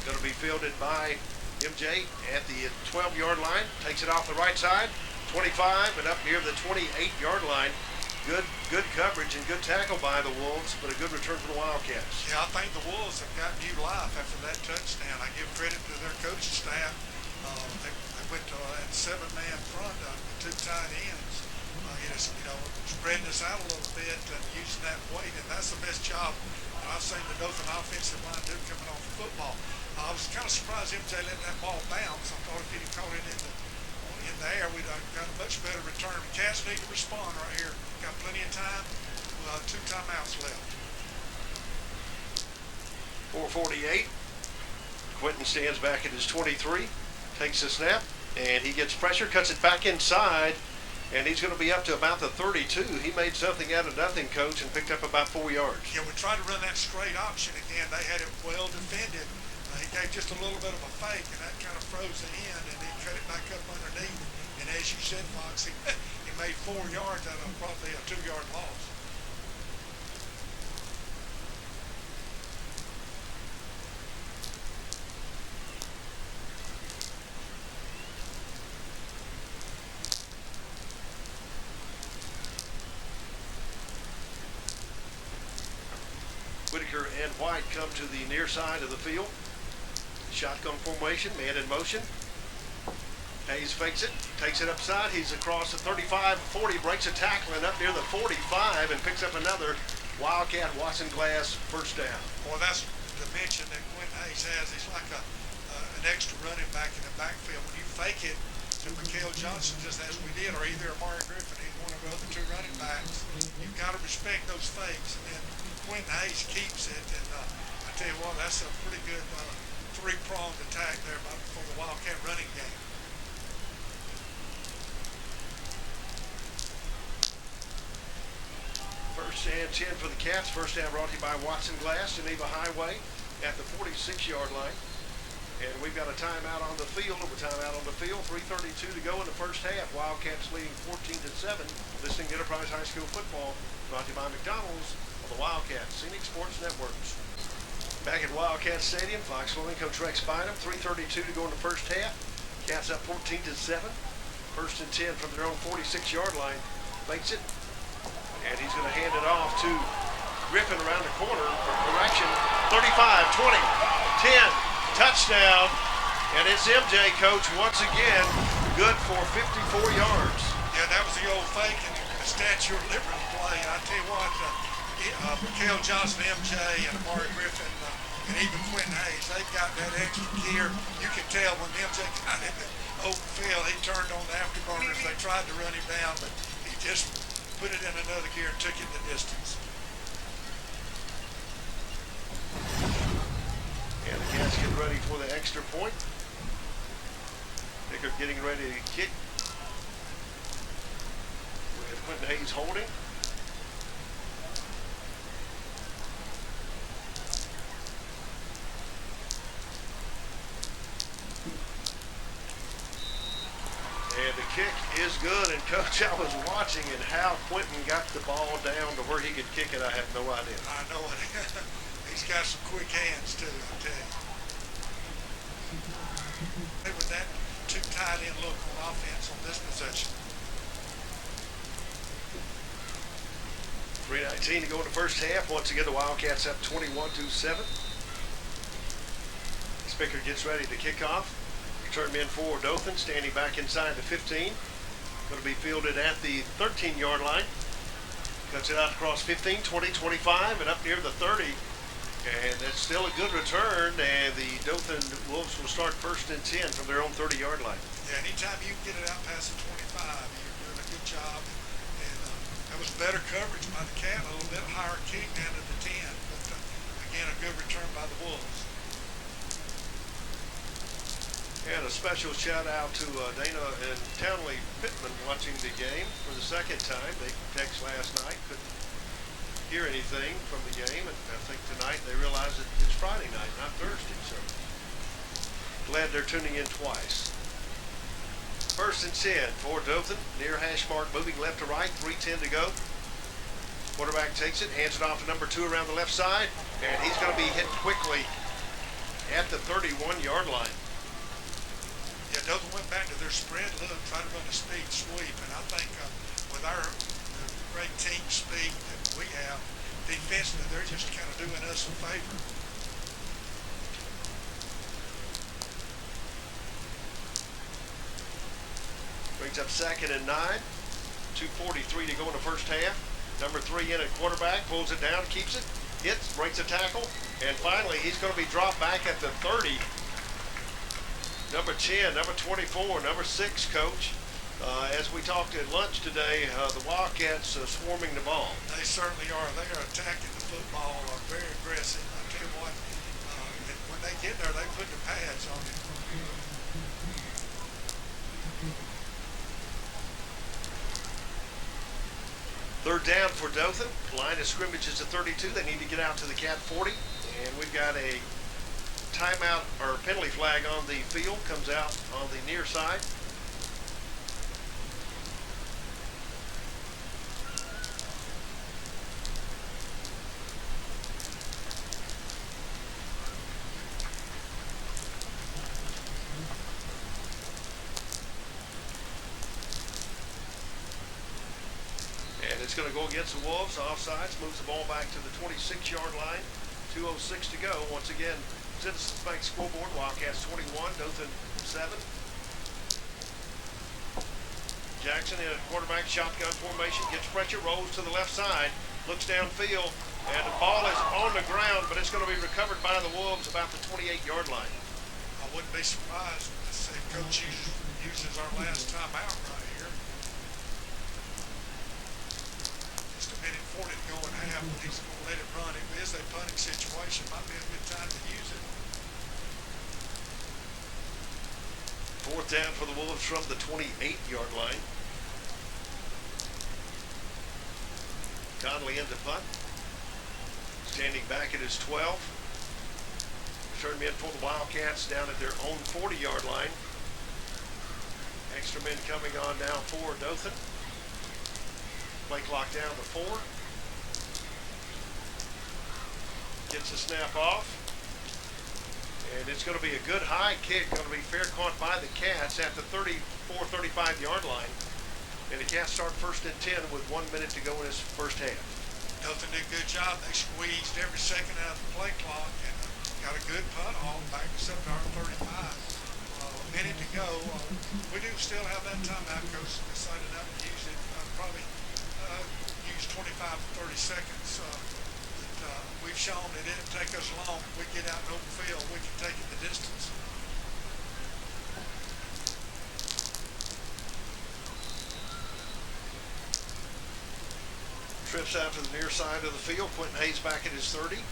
Going to be fielded by MJ at the 12-yard line. Takes it off the right side. 25 and up near the 28-yard line. Good coverage and good tackle by the Wolves, but a good return for the Wildcats. Yeah, I think the Wolves have got new life after that touchdown. I give credit to their coaching staff. They went to a 7-man front with 2 tight ends. Spreading us out a little bit and using that weight, and that's the best job I've seen the Dothan offensive line do coming off the football. I was kind of surprised MJ let that ball bounce. I thought if he'd caught it in the air, we'd have got a much better return. The Cats need to respond right here. Got plenty of time. 2 timeouts left. 4:48. Quentin stands back at his 23, takes the snap, and he gets pressure, cuts it back inside, and he's going to be up to about the 32. He made something out of nothing, Coach, and picked up about 4 yards. Yeah, we tried to run that straight option again. They had it well defended. He gave just a little bit of a fake, and that kind of froze the end, and he cut it back up underneath. And as you said, Fox, he made 4 yards out of probably a 2-yard loss. Whitaker and White come to the near side of the field. Shotgun formation, man in motion. Hayes fakes it, takes it upside. He's across the 35, 40, breaks a tackle and up near the 45 and picks up another Wildcat Watson Glass first down. Boy, that's the dimension that Quentin Hayes has. He's like an extra running back in the backfield. When you fake it to Mikael Johnson, just as we did, or either Amari Griffin, either one of the other 2 running backs, you've got to respect those fakes. And Quentin Hayes keeps it, and I tell you what, that's a pretty good 3-pronged attack there for the Wildcat running game. First and 10 for the Cats. First down brought to you by Watson Glass, Geneva Highway at the 46-yard line. And we've got a timeout on the field. 3:32 to go in the first half. Wildcats leading 14-7. Listening to Enterprise High School football brought to you by McDonald's on the Wildcat Scenic Sports Networks. Back at Wildcat Stadium, Fox Flowing, Coach Rex Bynum. 3:32 to go in the first half. Cats up 14-7. First and 10 from their own 46-yard line. Fakes it. And he's going to hand it off to Griffin around the corner for correction. 35, 20, 10. Touchdown, and it's MJ, Coach, once again, good for 54 yards. Yeah, that was the old fake and the Statue of Liberty play. I tell you what, Mikael Johnson, MJ, and Amari Griffin, and even Quentin Hayes, they've got that extra gear. You can tell when MJ got in the open field, he turned on the afterburners. They tried to run him down, but he just put it in another gear and took it the distance. And the Cats get ready for the extra point. Pickard getting ready to kick. With Quentin Hayes holding. And the kick is good. And Coach, I was watching and how Quentin got the ball down to where he could kick it. I have no idea. I know it. He's got some quick hands too, I tell you. With that 2 tight end look on offense on this possession. 3:19 to go in the first half. Once again, the Wildcats up 21-7. Spicker gets ready to kick off. Return men for Dothan, standing back inside the 15. Going to be fielded at the 13-yard line. Cuts it out across 15, 20, 25, and up near the 30. And that's still a good return, and the Dothan Wolves will start first and 10 from their own 30-yard line. Yeah, anytime you can get it out past the 25, you're doing a good job. And That was better coverage by the Cat, a little bit higher kick down to the 10, but again, a good return by the Wolves. And a special shout out to Dana and Townley Pittman watching the game for the second time. They texted last night, couldn't hear anything from the game, and I think tonight they realize that it's Friday night, not Thursday, so glad they're tuning in twice. 1st and 10 for Dothan, near hash mark, moving left to right, 3:10 to go. Quarterback takes it, hands it off to number 2 around the left side, and he's going to be hit quickly at the 31-yard line. Yeah, Dothan went back to their spread look, tried to run a speed sweep, and I think with our great team speed that we have, defensively, they're just kind of doing us a favor. Brings up 2nd and 9, 2:43 to go in the first half. Number 3 in at quarterback, pulls it down, keeps it, hits, breaks a tackle, and finally he's going to be dropped back at the 30. Number 10, number 24, number 6, Coach. As we talked at lunch today, the Wildcats swarming the ball. They certainly are. They are attacking the football, very aggressive. I tell you what, when they get there, they put the pads on it. Third down for Dothan. Line of scrimmage is at 32. They need to get out to the Cat 40. And we've got a timeout or penalty flag on the field. Comes out on the near side. It's going to go against the Wolves. Offsides, moves the ball back to the 26-yard line. 2:06 to go. Once again, Citizens Bank scoreboard. Wildcats 21, Dothan 7. Jackson in a quarterback shotgun formation, gets pressure, rolls to the left side, looks downfield, and the ball is on the ground, but it's going to be recovered by the Wolves about the 28-yard line. I wouldn't be surprised to see Coach uses our last timeout right here. 1:40 to go in half, but he's going to let it run. If it is a punting situation, might be a good time to use it. 4th down for the Wolves from the 28-yard line. Conley into punt. Standing back at his 12. Return men for the Wildcats down at their own 40-yard line. Extra men coming on now for Dothan. Play clock down to 4. Gets the snap off. And it's going to be a good high kick. Going to be fair caught by the Cats at the 35-yard line. And the Cats start 1st and 10 with 1 minute to go in this first half. Dothan did a good job. They squeezed every second out of the play clock and got a good punt off back to our 35. A minute to go. We do still have that timeout. Coach decided not to use it. Probably use 25 to 30 seconds. We've shown it didn't take us long. We get out in open field, we can take it the distance. Trips out to the near side of the field. Quentin Hayes back at his 30.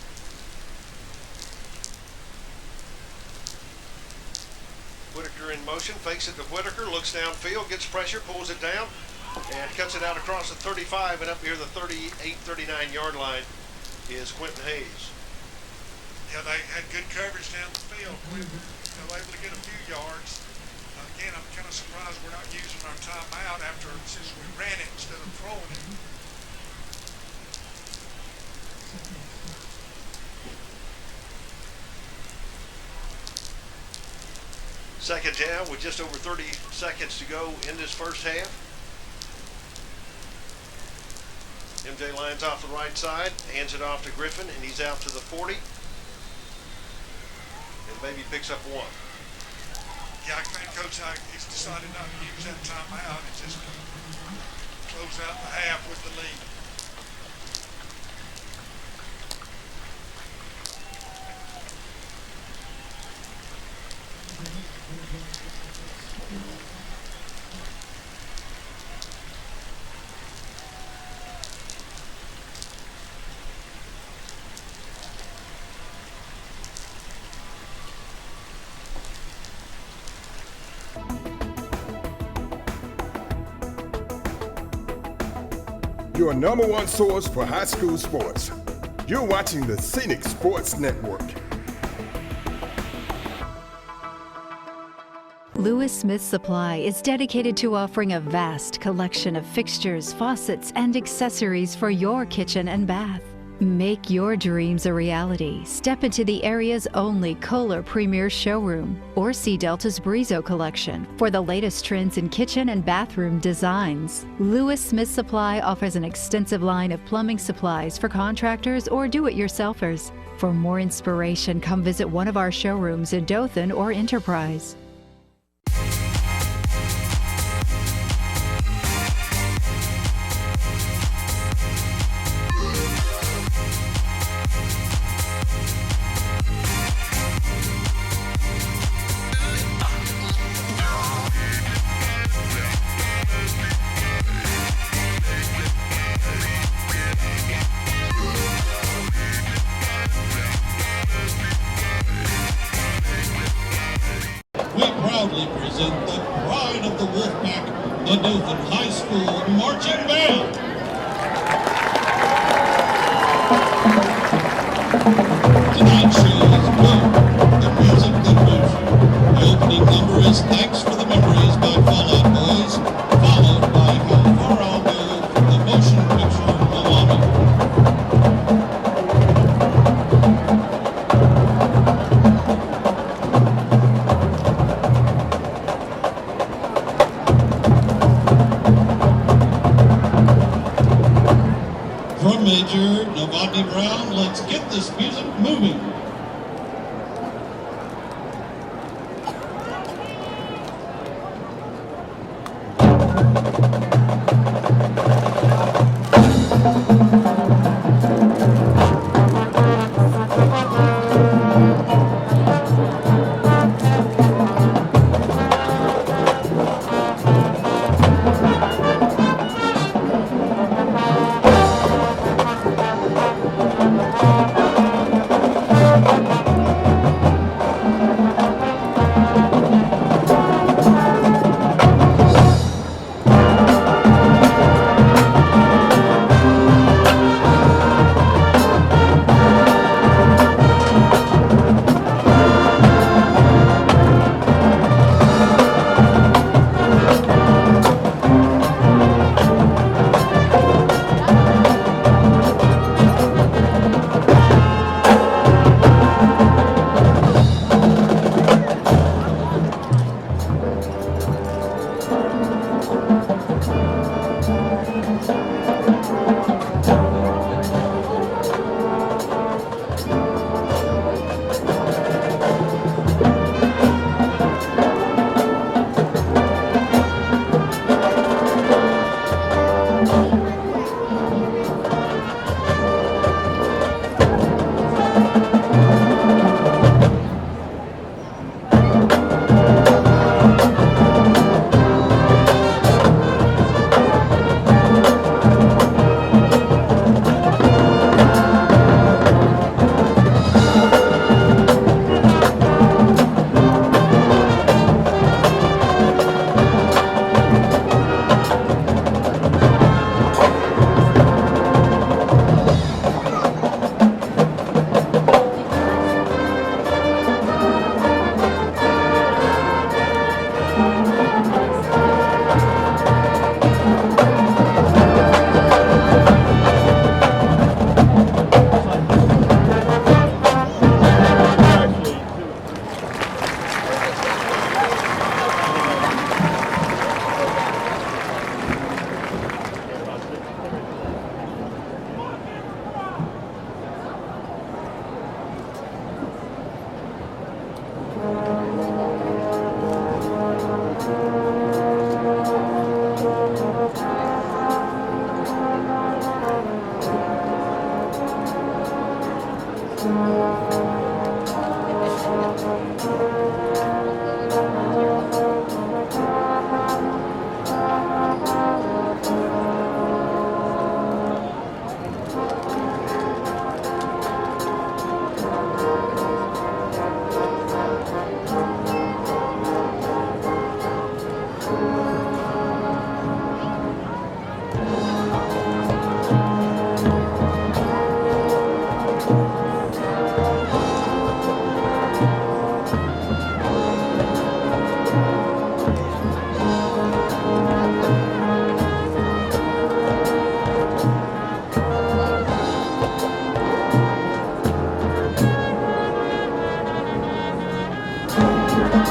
Whitaker in motion, fakes it to Whitaker, looks downfield, gets pressure, pulls it down, and cuts it out across the 35 and up near the 38, 39-yard line is Quentin Hayes. Yeah, they had good coverage down the field. We were able to get a few yards. Again, I'm kind of surprised we're not using our timeout since we ran it instead of throwing it. Second down with just over 30 seconds to go in this first half. MJ lines off the right side, hands it off to Griffin, and he's out to the 40. And maybe picks up 1. Yeah, I think Coach he's decided not to use that timeout and just close out the half with the lead. your number one source for high school sports. You're watching the Scenic Sports Network. Lewis Smith Supply is dedicated to offering a vast collection of fixtures, faucets, and accessories for your kitchen and bath. Make your dreams a reality. Step into the area's only Kohler Premier Showroom or see Delta's Brizo collection for the latest trends in kitchen and bathroom designs. Lewis Smith Supply offers an extensive line of plumbing supplies for contractors or do-it-yourselfers. For more inspiration, come visit one of our showrooms in Dothan or Enterprise. We proudly present the pride of the Wolfpack, the Dothan High School Marching Band. Tonight's show is Blue, the music that moves you. The opening number is Thanks for the Memories by Fall Out Boys, followed by How Far I'll Go from the motion picture Moana. Drum major Novotny Brown, let's get this music moving. Ladies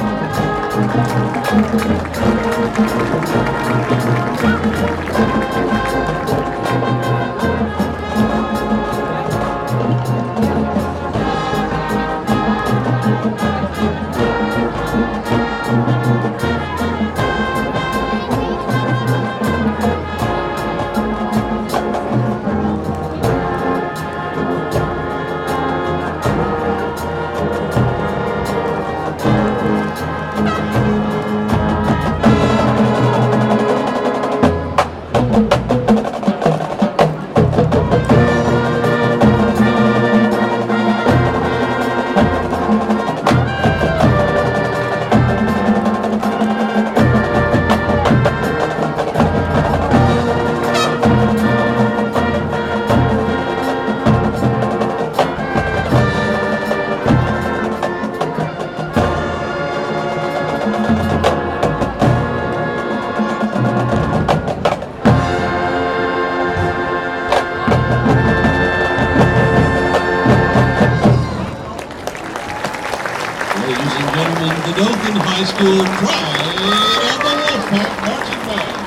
and gentlemen, the Dothan High School Pride of the Wolfpack Marching Band.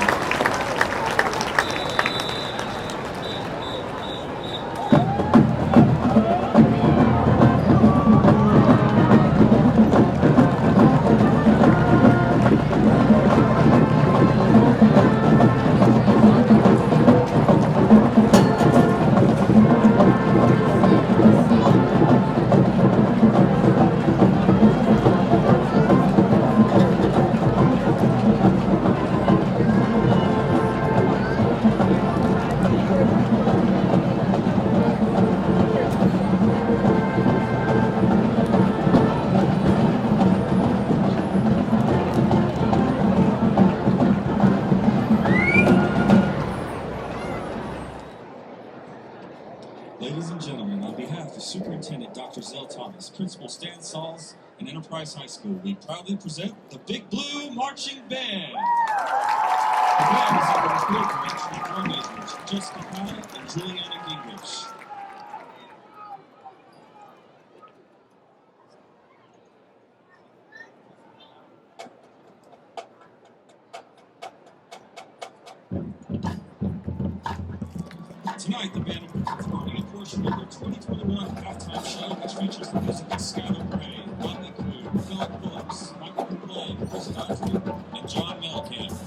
Ladies and gentlemen, on behalf of Superintendent Dr. Zell Thomas, Principal Stan Sauls, and Enterprise High School, we proudly present the Big Blue Marching Band. The band is under the field direction of our majors, Jessica Powell and Juliana Gingrich. Tonight, the band will be performing a portion of their 2021 halftime show, which features the music of Skylar Gray, Motley Crue, Philip Phillips, Michael Bublé, Chris Audrey, and John Mellencamp.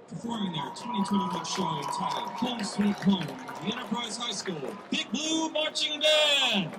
Performing their 2021 show entitled Home Sweet Home, the Enterprise High School Big Blue Marching Band.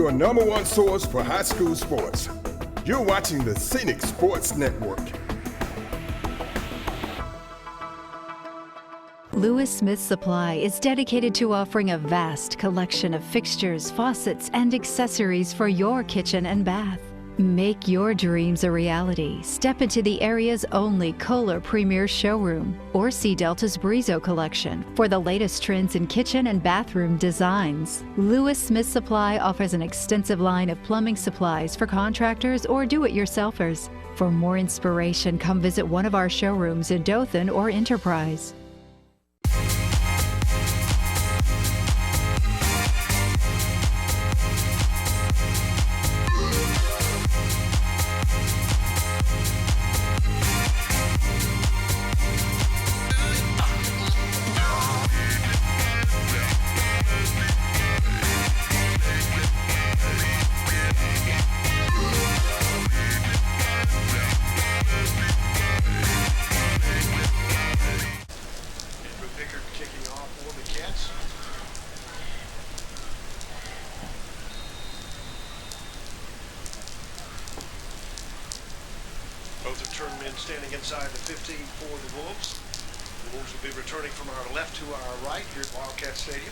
Your number one source for high school sports. You're watching the Scenic Sports Network. Lewis Smith Supply is dedicated to offering a vast collection of fixtures, faucets, and accessories for your kitchen and bath. Make your dreams a reality. Step into the area's only Kohler Premier Showroom or see Delta's Brizo collection for the latest trends in kitchen and bathroom designs. Lewis Smith Supply offers an extensive line of plumbing supplies for contractors or do-it-yourselfers. For more inspiration, come visit one of our showrooms in Dothan or Enterprise. Both have turned men standing inside the 15 for the Wolves. The Wolves will be returning from our left to our right here at Wildcat Stadium.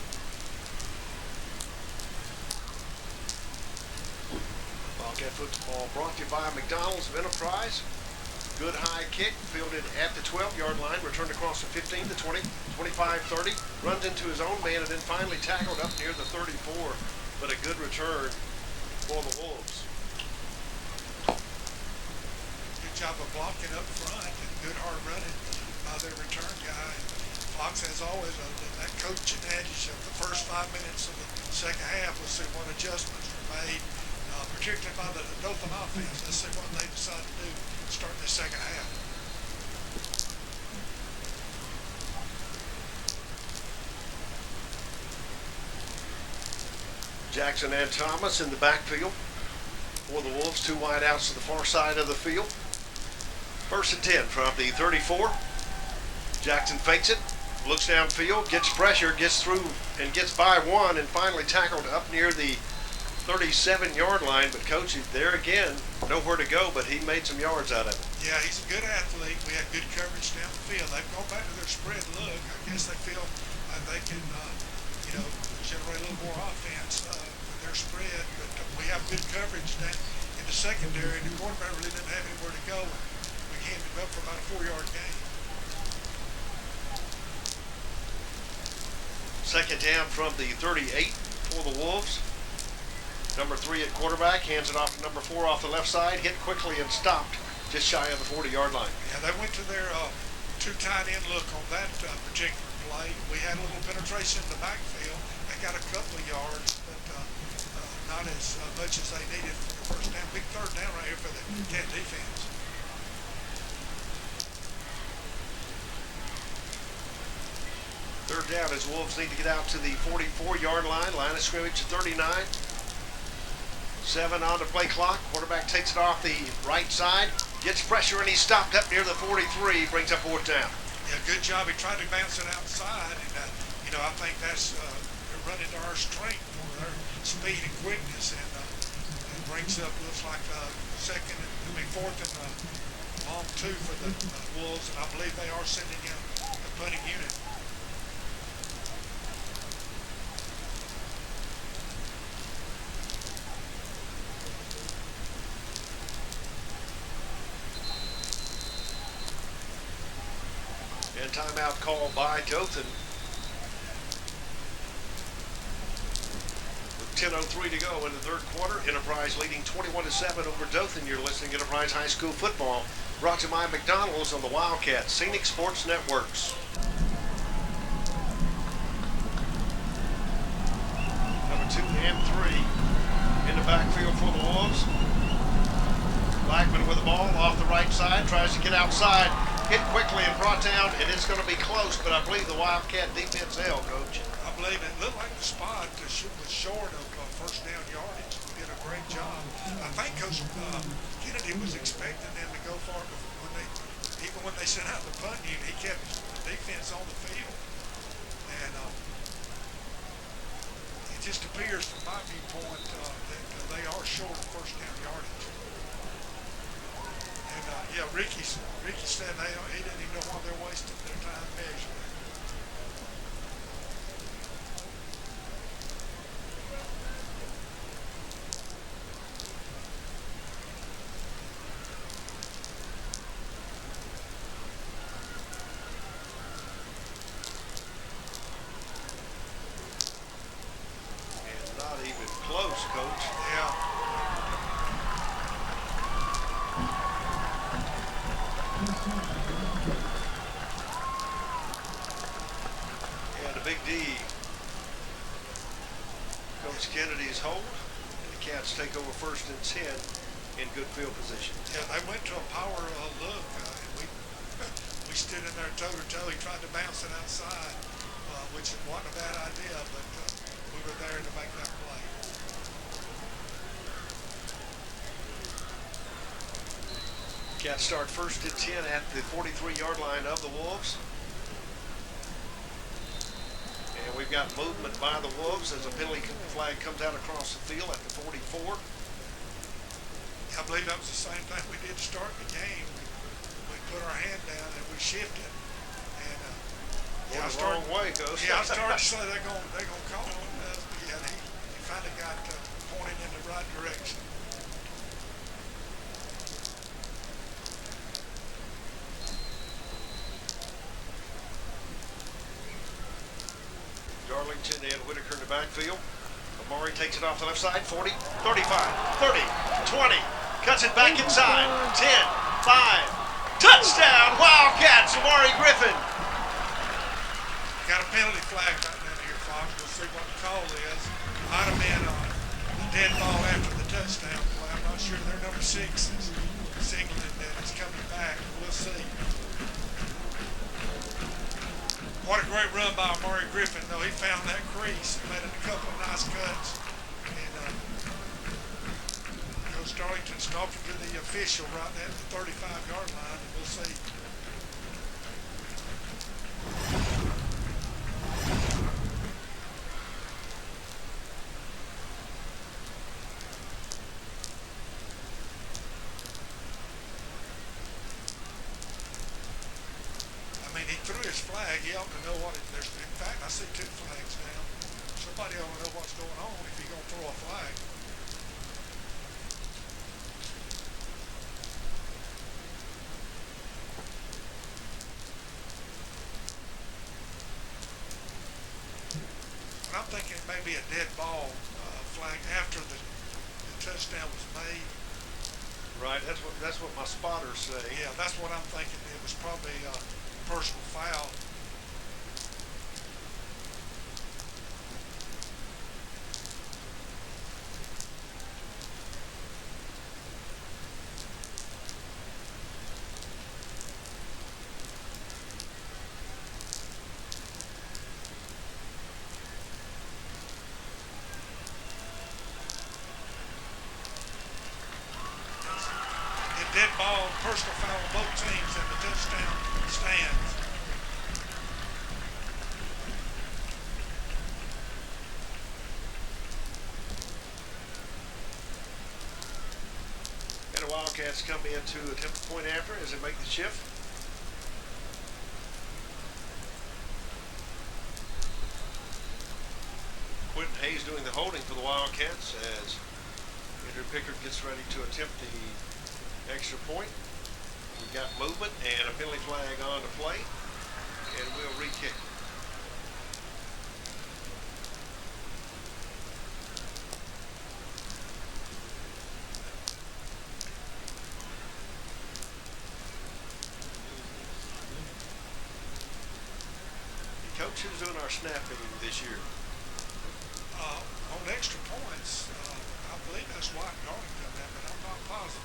Wildcat football brought to you by McDonald's of Enterprise. Good high kick, fielded at the 12-yard line, returned across the 15, the 20, 25, 30, runs into his own man, and then finally tackled up near the 34. But a good return for the Wolves. Job of blocking up front and good hard running by their return guy. Fox, as always, that coaching adage of the first 5 minutes of the second half. Let's see what adjustments were made, particularly by the Dothan offense. Let's see what they decide to do starting the second half. Jackson and Thomas in the backfield for the Wolves. Two wide outs to the far side of the field. 1st and 10 from the 34. Jackson fakes it, looks downfield, gets pressure, gets through and gets by one, and finally tackled up near the 37-yard line. But Coach, there again, nowhere to go, but he made some yards out of it. Yeah, he's a good athlete. We had good coverage down the field. They've gone back to their spread look. I guess they feel they can, generate a little more offense with their spread. But we have good coverage down in the secondary, and the quarterback really didn't have anywhere to go. Ended up for about a 4-yard gain. Second down from the 38 for the Wolves. Number 3 at quarterback, hands it off to number 4 off the left side, hit quickly and stopped just shy of the 40-yard line. Yeah, they went to their two tight end look on that particular play. We had a little penetration in the backfield. They got a couple of yards, but not as much as they needed for the first down. Big third down right here for the Cat defense. Third down as Wolves need to get out to the 44-yard line. Line of scrimmage at 39. 7 on the play clock. Quarterback takes it off the right side. Gets pressure and he's stopped up near the 43. Brings up 4th down. Yeah, good job. He tried to bounce it outside. And, I think that's running to our strength for their speed and quickness. And it brings up, looks like 4th and long 2 for the Wolves. And I believe they are sending in a punting unit. And timeout called by Dothan. With 10:03 to go in the third quarter, Enterprise leading 21-7 over Dothan. You're listening to Enterprise High School Football, brought to you by McDonald's on the Wildcat Scenic Sports Networks. Number 2 and 3 in the backfield for the Wolves. Blackman with the ball off the right side, tries to get outside. Hit quickly and brought down, and it's going to be close, but I believe the Wildcat defense held, Coach. I believe it looked like the spot was short of first down yardage. We did a great job. I think Coach Kennedy was expecting them to go for it even when they sent out the punt unit. He kept the defense on the field. And it just appears from my viewpoint that they are short of first down yardage. And Ricky said he didn't even know why they're wasting their time measuring. Kennedy's hold. And the Cats take over 1st and 10 in good field position. Yeah, they went to a power look, and we stood in there toe to toe. He tried to bounce it outside, which wasn't a bad idea, but we were there to make that play. Cats start 1st and 10 at the 43-yard line of the Wolves. And we've got movement by the Wolves as a penalty flag comes out across the field at the 44. I believe that was the same thing we did to start the game. We put our hand down and we shifted. And I started, wrong way, Ghost. Yeah, I started to say they're gonna call him. Yeah, he finally got pointed in the right direction. Darlington and Whitaker in the backfield. Amari takes it off the left side, 40, 35, 30, 20, cuts it back inside, 10, 5, touchdown, Wildcats, Amari Griffin. Got a penalty flag right down here, Fox. We'll see what the call is. Might have been a dead ball after the touchdown play. I'm not sure. Their number 6 is signaling that it's coming back. We'll see. What a great run by Amari Griffin, though. He found that crease and made a couple of nice cuts. And Coach Darlington's talking to the official right at the 35-yard line, and we'll see. He threw his flag. He ought to know what it is. In fact, I see 2 flags now. Somebody ought to know what's going on if he's going to throw a flag. But I'm thinking it may be a dead ball flag after the touchdown was made. Right, that's what my spotters say. Yeah, that's what I'm thinking. It was probably personal foul. Dead ball, personal foul on both teams, and the touchdown stands. And the Wildcats come in to attempt the point after as they make the shift. Quentin Hayes doing the holding for the Wildcats as Andrew Pickard gets ready to attempt the extra point. We've got movement and a penalty flag on to play, and we'll re-kick. Coach, who's doing our snapping this year? On extra points, I believe that's White Darlington, but I'm not positive.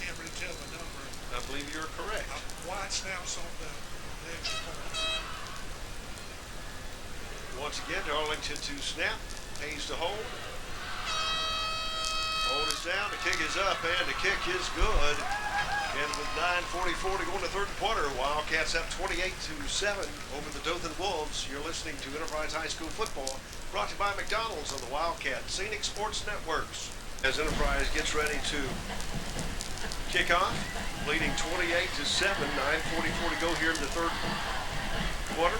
Can't really tell the number. I believe you're correct. White snaps on the extra points. Once again, Darlington to snap, Hayes to hold. Hold is down, the kick is up, and the kick is good. And with 9:44 to go in the 3rd quarter, Wildcats up 28-7 over the Dothan Wolves. You're listening to Enterprise High School Football, brought to you by McDonald's on the Wildcat Scenic Sports Networks. As Enterprise gets ready to kick off, leading 28-7, 9:44 to go here in the 3rd quarter.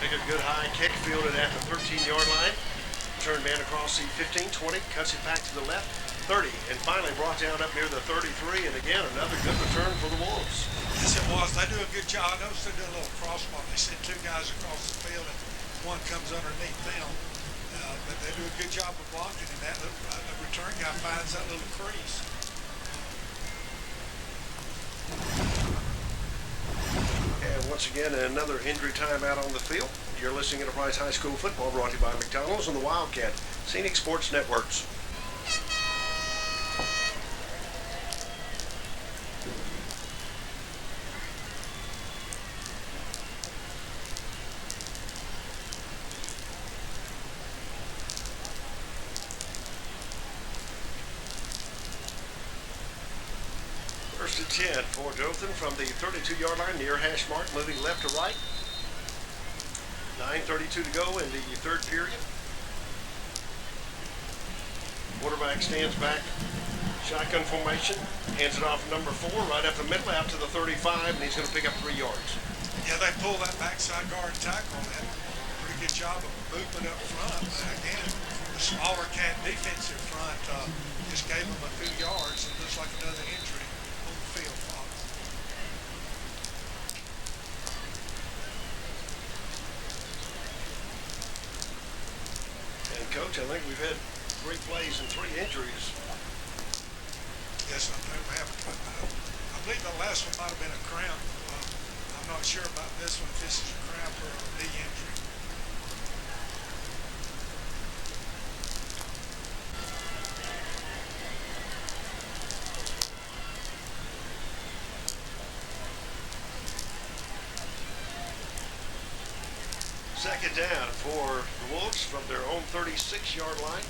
Take a good high kick, fielded at the 13-yard line. Return man across the 15, 20, cuts it back to the left, 30, and finally brought down up near the 33, and again, another good return for the Wolves. Yes, it was. They do a good job. I noticed they do a little crossbar. They send two guys across the field, and one comes underneath them. But they do a good job of blocking, and that the return guy finds that little crease. And once again, another injury timeout on the field. You're listening to Enterprise High School Football, brought to you by McDonald's and the Wildcat Scenic Sports Networks. First and 10 for Dothan from the 32-yard line near hash mark, moving left to right. 9:32 to go in the third period. Quarterback stands back, shotgun formation, hands it off number 4, right up the middle, out to the 35, and he's going to pick up 3 yards. Yeah, they pull that backside guard tackle on that. Pretty good job of movement up front. Again, the smaller cat defensive front just gave them a few yards. It looks like another injury on the field. And Coach, I think we've had 3 plays and 3 injuries. Yes, I think we have. I believe the last one might have been a cramp. I'm not sure about this one, if this is a cramp or a knee injury. Second down for the Wolves from their own 36-yard line.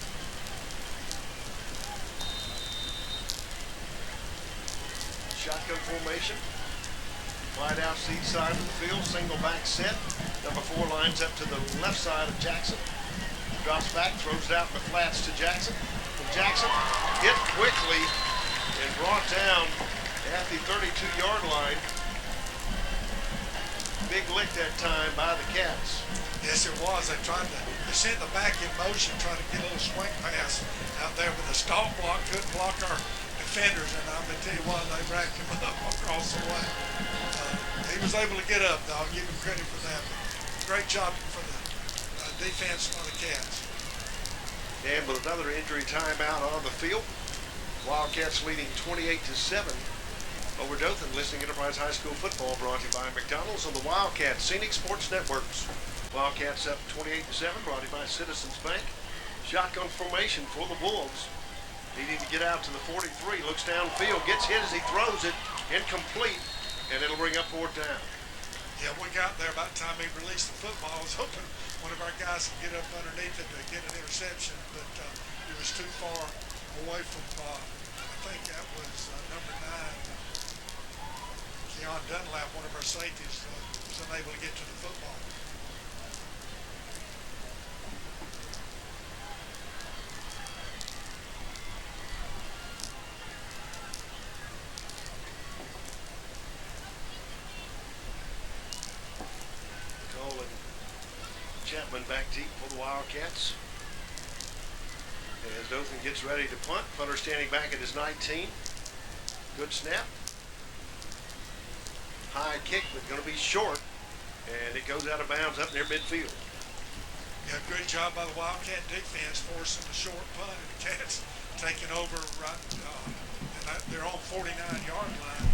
Shotgun formation. Wide out seat side of the field, single back set. Number 4 lines up to the left side of Jackson. Drops back, throws it out in the flats to Jackson. And Jackson hit quickly and brought down at the 32-yard line. Big lick that time by the Cats. Yes, it was. They tried to send the back in motion, trying to get a little swing pass out there, but the stalk block couldn't block our defenders, and I'm going to tell you what, they racked him up across the way. He was able to get up, though. I'll give him credit for that. But great job for the defense of the Cats. And with another injury timeout on the field, Wildcats leading 28-7 over Dothan. Listening to Enterprise High School Football, brought to you by McDonald's and the Wildcat Scenic Sports Networks. Wildcats up 28-7, brought to you by Citizens Bank. Shotgun formation for the Wolves. Needing to get out to the 43, looks downfield, gets hit as he throws it, incomplete, and it'll bring up 4th down. Yeah, we got there about the time he released the football. I was hoping one of our guys could get up underneath it to get an interception, but it was too far away from, I think that was number 9. Keon Dunlap, one of our safeties, was unable to get to the football. Chapman back deep for the Wildcats. As Dothan gets ready to punt, punter standing back at his 19. Good snap. High kick, but going to be short, and it goes out of bounds up near midfield. Yeah, good job by the Wildcat defense forcing the short punt, and the Cats taking over right, and they're on 49-yard line.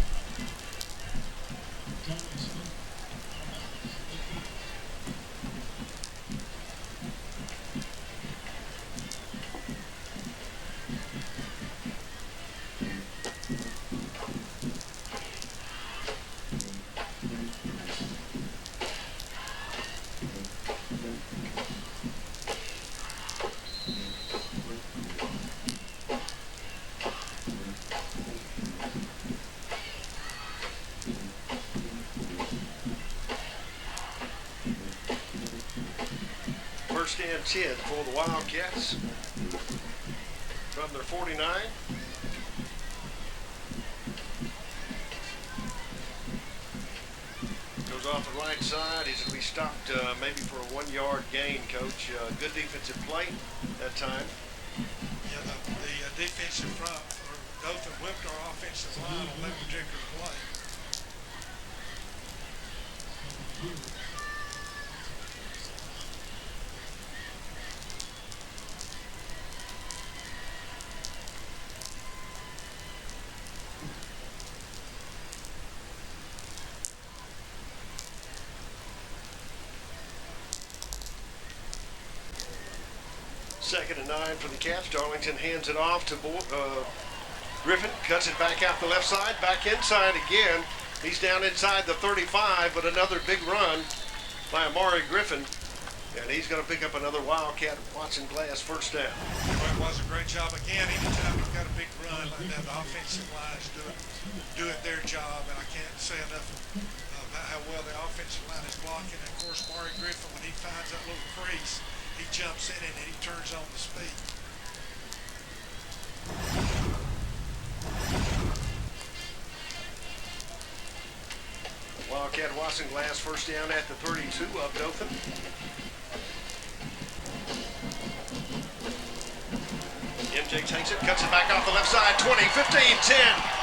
First and 10 for the Wildcats from their 49. Goes off the right side. He's going to be stopped maybe for a 1 yard gain, Coach. Good defensive play that time. Yeah, the defensive front for Dothan whipped our offensive line on that particular play. Second and 9 for the Cats. Darlington hands it off to Griffin. Cuts it back out the left side. Back inside again. He's down inside the 35, but another big run by Amari Griffin. And he's going to pick up another Wildcat Watson Glass first down. Well, it was a great job again. Anytime you've got a big run like that, the offensive line is doing their job. And I can't say enough about how well the offensive line is blocking. And of course, Amari Griffin, when he finds that little crease, he jumps in it and he turns on the speed. Wildcat Watson Glass first down at the 32 of Dothan. MJ takes it, cuts it back off the left side, 20, 15, 10.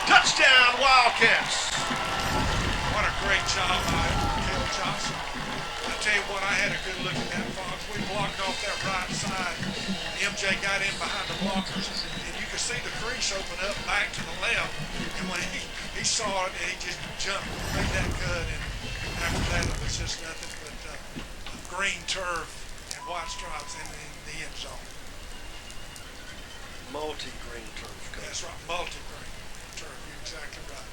Touchdown, Wildcats. What a great job by Cale Johnson. I tell you what, I had a good look at that, Fox. We blocked off that right side. MJ got in behind the blockers, and you could see the crease open up back to the left. And when he saw it, he just jumped, made that cut, and after that, it was just nothing but green turf and white stripes in the end zone. Multi-green turf, Coach. That's right, multi-green turf. You're exactly right.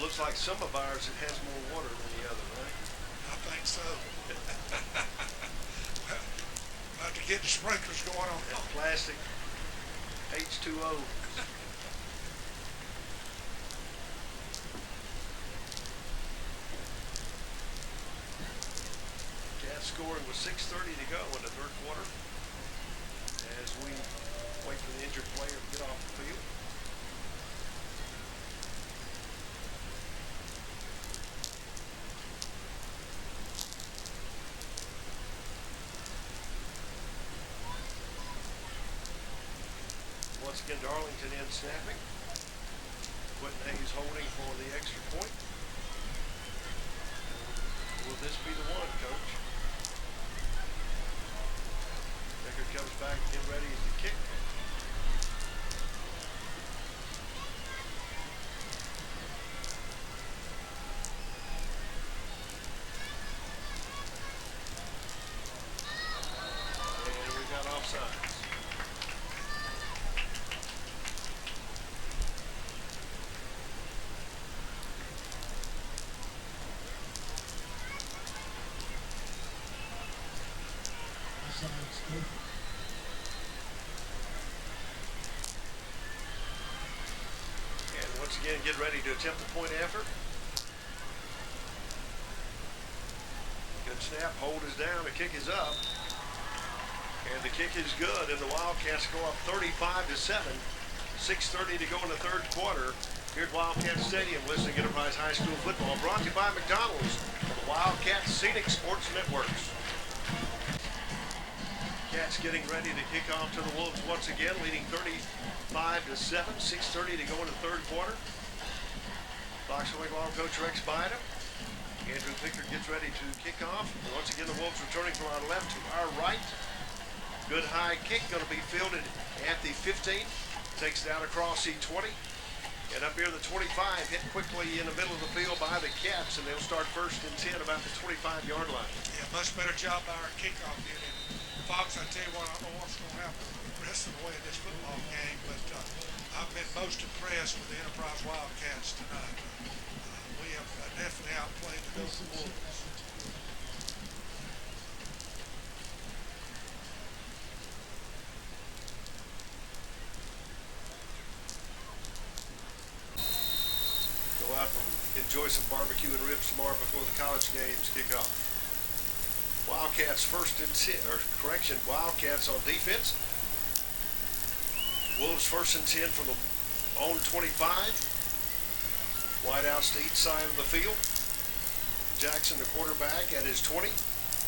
Looks like some of ours, it has more water than the other, right? I think so. About to get the sprinklers going on. That plastic H2O. Cats scoring with 6:30 to go in the third quarter as we wait for the injured player to get off the field. Once again, Darlington in snapping. Quentin Hayes holding for the extra point. Will this be the one, Coach? Deckard comes back, get ready to kick. And we got offsides. And once again, get ready to attempt the point effort. Good snap, hold is down, the kick is up. And the kick is good, and the Wildcats go up 35-7. 6:30 to go in the third quarter. Here at Wildcat Stadium, listening to Enterprise High School football, brought to you by McDonald's, the Wildcat Scenic Sports Networks. Cats getting ready to kick off to the Wolves once again, leading 35-7. 6:30 to go in the third quarter. Foxway Wild coach Rex Bynum. Andrew Pickard gets ready to kick off. And once again, the Wolves returning from our left to our right. Good high kick, going to be fielded at the 15. Takes it out across the 20. And up here the 25, hit quickly in the middle of the field by the Cats, and they'll start first and 10 about the 25-yard line. Yeah, much better job by our kickoff unit. Fox, I tell you what, I don't know what's going to happen the rest of the way of this football game, but I've been most impressed with the Enterprise Wildcats tonight. We have definitely outplayed the Dothan Wolves. Go out and enjoy some barbecue and ribs tomorrow before the college games kick off. Wildcats first and 10, or correction, Wildcats on defense. Wolves first and 10 from the own 25. Wideouts to each side of the field. Jackson, the quarterback, at his 20.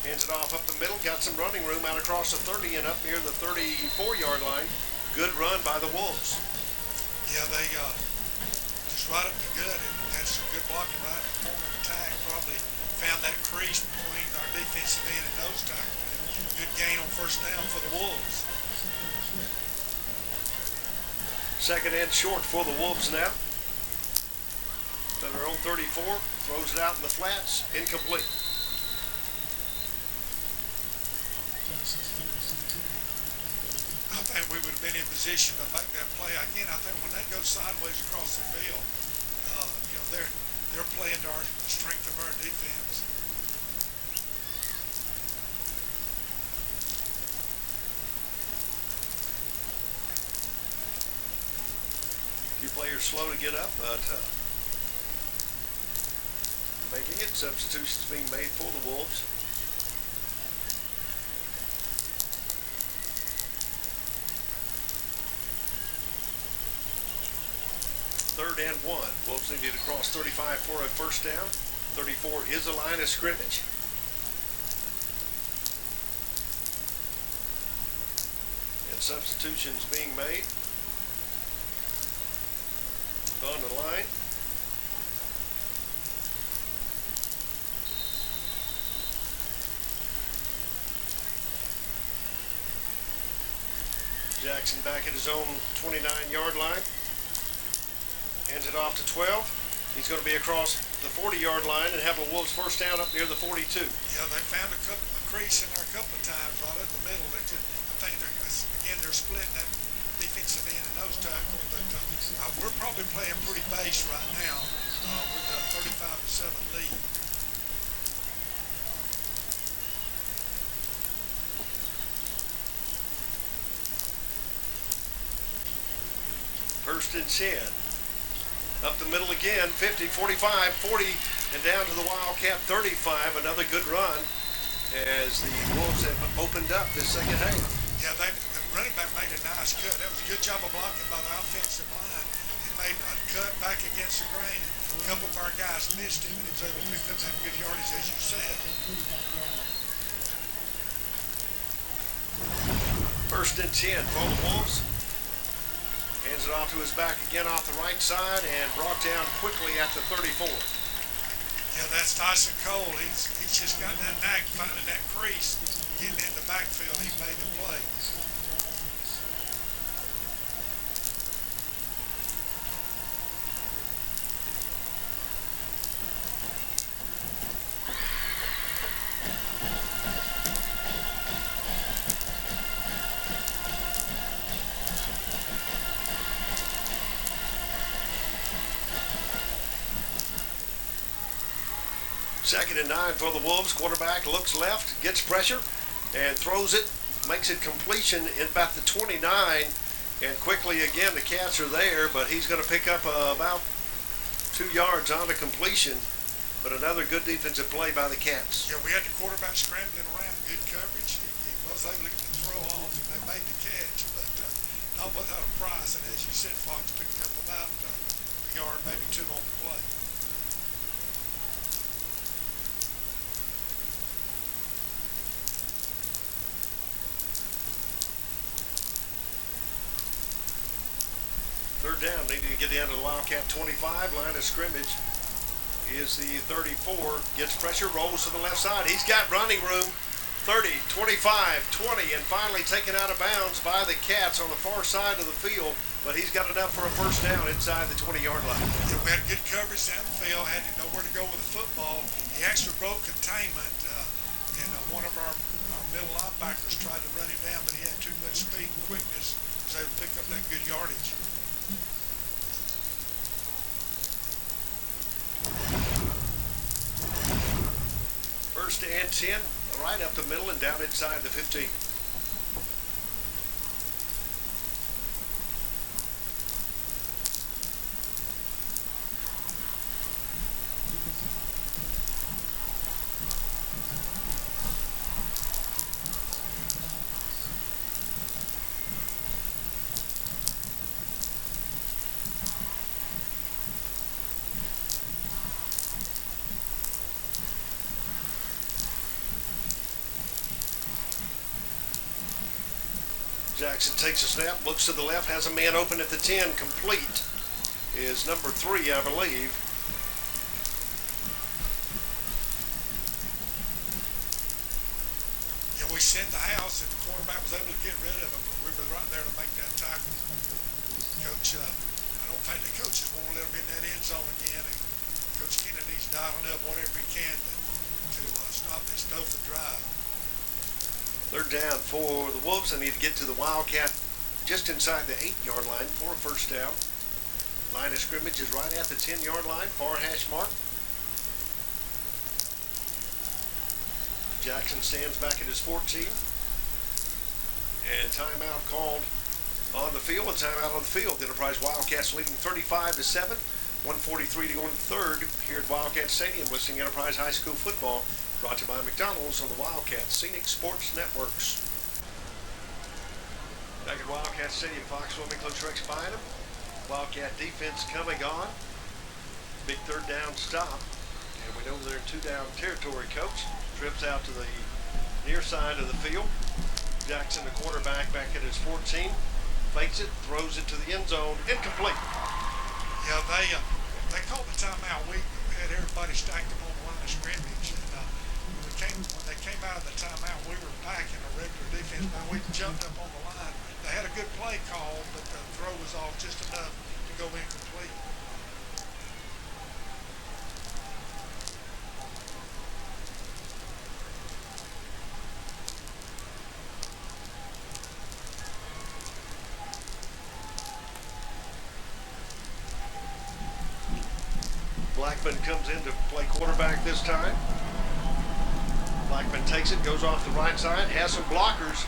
Hands it off up the middle. Got some running room out across the 30 and up near the 34-yard line. Good run by the Wolves. Yeah, they just right up the gut and had some good blocking right at the corner of the tag. Probably found that crease between our defensive end and nose tackle. Good gain on first down for the Wolves. Second and short for the Wolves now. To their own 34. Throws it out in the flats. Incomplete. I think we would have been in position to make that play again. I think when that goes sideways across the field, they're playing to our strength of our defense. Few players slow to get up, but making it. Substitutions being made for the Wolves. Third and 1. Wolves needed to cross 35 for a first down. 34 is the line of scrimmage. And substitutions being made on the line. Jackson back at his own 29-yard line. Hands it off to 12. He's going to be across the 40-yard line and have a Wolves first down up near the 42. Yeah, they found a crease in there a couple of times right in the middle. I think they're splitting that defensive end and nose tackle. But we're probably playing pretty base right now with a 35-7 lead. First and 10. Up the middle again, 50, 45, 40, and down to the Wildcat 35. Another good run as the Wolves have opened up this second half. Yeah, the running back made a nice cut. That was a good job of blocking by the offensive line. He made a cut back against the grain. A couple of our guys missed him, and he was able to pick up that good yardage, as you said. First and 10 for the Wolves. Hands it off to his back again off the right side and brought down quickly at the 34. Yeah, that's Tyson Cole. He's just got that knack finding that crease, getting in the backfield. He made the play. Second and 9 for the Wolves. Quarterback looks left, gets pressure, and throws it. Makes it completion in about the 29. And quickly again, the Cats are there, but he's going to pick up about 2 yards on the completion. But another good defensive play by the Cats. Yeah, we had the quarterback scrambling around, good coverage. He was able to throw off, and they made the catch, but not without a price. And as you said, Fox picked up about a yard, maybe 2 on the play. Third down, needing to get down to the Wildcat 25. Line of scrimmage is the 34. Gets pressure, rolls to the left side. He's got running room. 30, 25, 20, and finally taken out of bounds by the Cats on the far side of the field. But he's got enough for a first down inside the 20-yard line. Yeah, we had good coverage down the field. Had to know where to go with the football. He actually broke containment, and one of our middle linebackers tried to run him down, but he had too much speed and quickness. Was able to pick up that good yardage. First and 10, right up the middle and down inside the 15. Jackson takes a snap, looks to the left, has a man open at the 10, complete is number 3, I believe. Yeah, we set the house and the quarterback was able to get rid of him, but we were right there to make that tackle. Coach, I don't think the coaches want to let him in that end zone again. And Coach Kennedy's dialing up whatever he can to stop this Dothan drive. Third down for the Wolves. They need to get to the Wildcat just inside the 8-yard line for a first down. Line of scrimmage is right at the 10-yard line, far hash mark. Jackson stands back at his 14. And timeout called on the field. A timeout on the field. The Enterprise Wildcats leading 35-7. 1:43 to go in the third here at Wildcat Stadium, listening to Enterprise High School football. Brought to you by McDonald's on the Wildcat Scenic Sports Networks. Back at Wildcat Stadium, Fox swimming close Rex behind him. Wildcat defense coming on. Big third down stop. And we know they're in 2-down territory, coach. Trips out to the near side of the field. Jackson, the quarterback, back at his 14. Fakes it, throws it to the end zone. Incomplete. Yeah, they called the timeout. We had everybody stacked up on the line of scrimmage. And when they came out of the timeout, we were back in a regular defense. Now we jumped up on the line. They had a good play call, but the throw was off just enough to go incomplete. Blackman comes in to play quarterback this time. Blackman takes it, goes off the right side, has some blockers,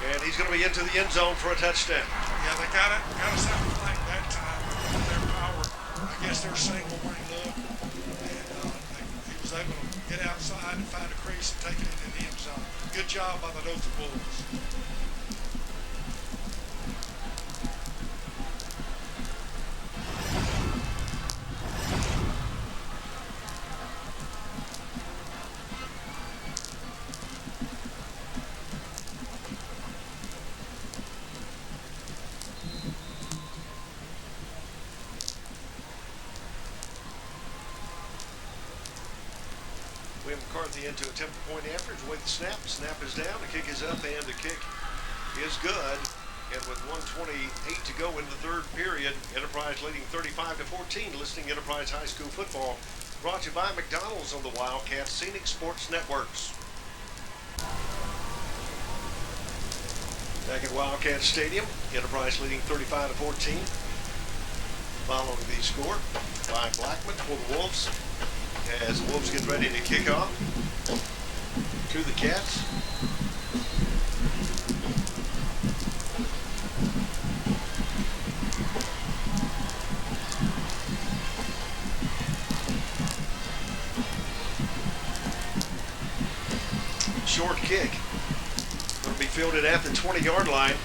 and he's going to be into the end zone for a touchdown. Yeah, they got us out of flank that time. Their power, I guess their single wing look, and he was able to get outside and find a crease and take it into the end zone. Good job by the Dothan Bulls. McCarthy into attempt a point after. Away the snap. Snap is down. The kick is up, and the kick is good. And with 1:28 to go in the third period, Enterprise leading 35-14. Listening to Enterprise High School football, brought to you by McDonald's on the Wildcat Scenic Sports Networks. Back at Wildcat Stadium, Enterprise leading 35-14. Following the score by Blackman for the Wolves, as the Wolves get ready to kick off to the Cats. Short kick. Going to be fielded at the 20-yard line,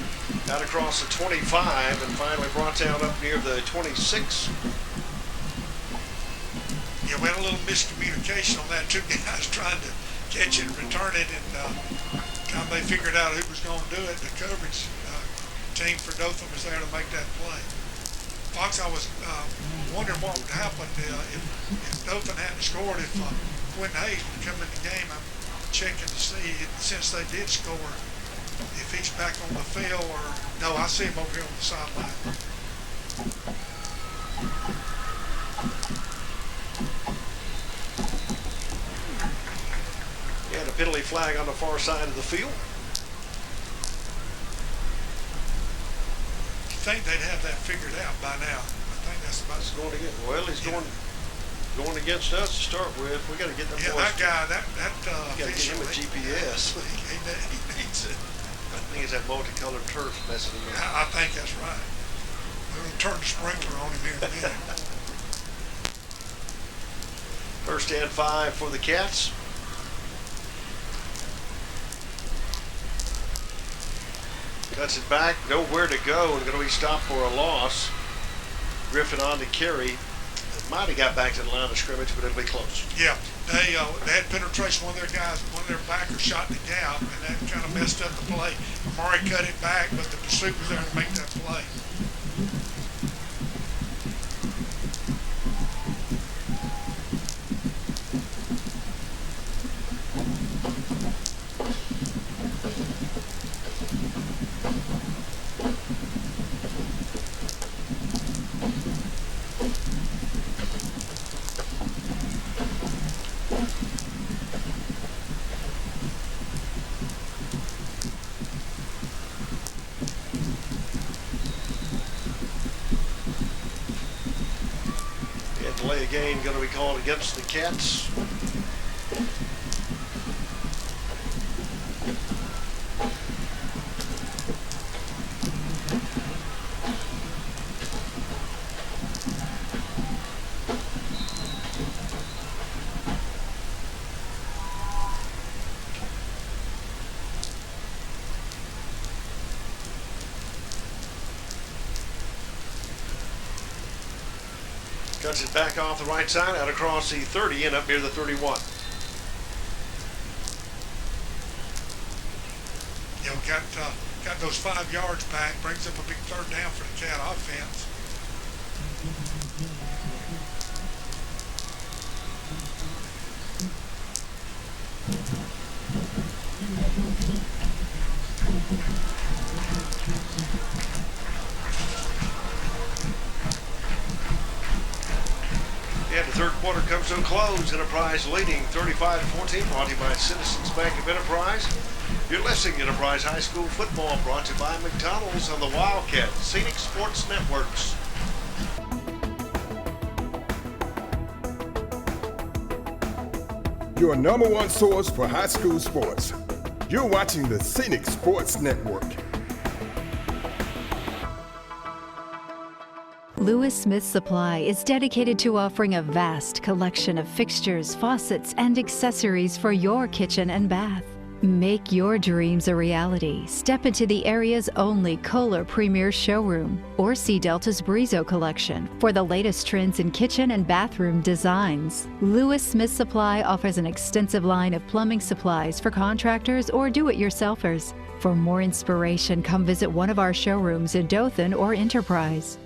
out across the 25, and finally brought down up near the 26. Yeah, we had a little miscommunication on that. Two guys trying to catch it and return it, and time they figured out who was going to do it, the coverage team for Dothan was there to make that play. Fox, I was wondering what would happen if Dothan hadn't scored, if Quentin Hayes would come in the game. I'm checking to see, since they did score, if he's back on the field or no. I see him over here on the sideline. And a penalty flag on the far side of the field. You think they'd have that figured out by now? I think that's about It's going to get, well, he's going against us to start with. We got to get them yeah, boys. that guy, that You got to get him a GPS. He needs it. I think it's that multicolored turf messing him up. I think that's right. We're going to turn the sprinkler on him here in a minute. First and 5 for the Cats. Cuts it back, nowhere to go, and going to be stopped for a loss. Griffin on to carry. Might have got back to the line of scrimmage, but it'll be close. Yeah, they had penetration. One of their backers shot the gap, and that kind of messed up the play. Amari cut it back, but the pursuit was there to make that play. Delay of game going to be called against the Cats. Cuts it back off the right side, out across the 30 and up near the 31. You know, got those 5 yards back, brings up a big third down for the Cat offense. And the third quarter comes to a close. Enterprise leading 35-14, brought to you by Citizens Bank of Enterprise. You're listening to Enterprise High School Football, brought to you by McDonald's on the Wildcat Scenic Sports Networks. Your number one source for high school sports. You're watching the Scenic Sports Network. Lewis Smith Supply is dedicated to offering a vast collection of fixtures, faucets, and accessories for your kitchen and bath. Make your dreams a reality. Step into the area's only Kohler Premier showroom or see Delta's Brizo collection for the latest trends in kitchen and bathroom designs. Lewis Smith Supply offers an extensive line of plumbing supplies for contractors or do-it-yourselfers. For more inspiration, come visit one of our showrooms in Dothan or Enterprise.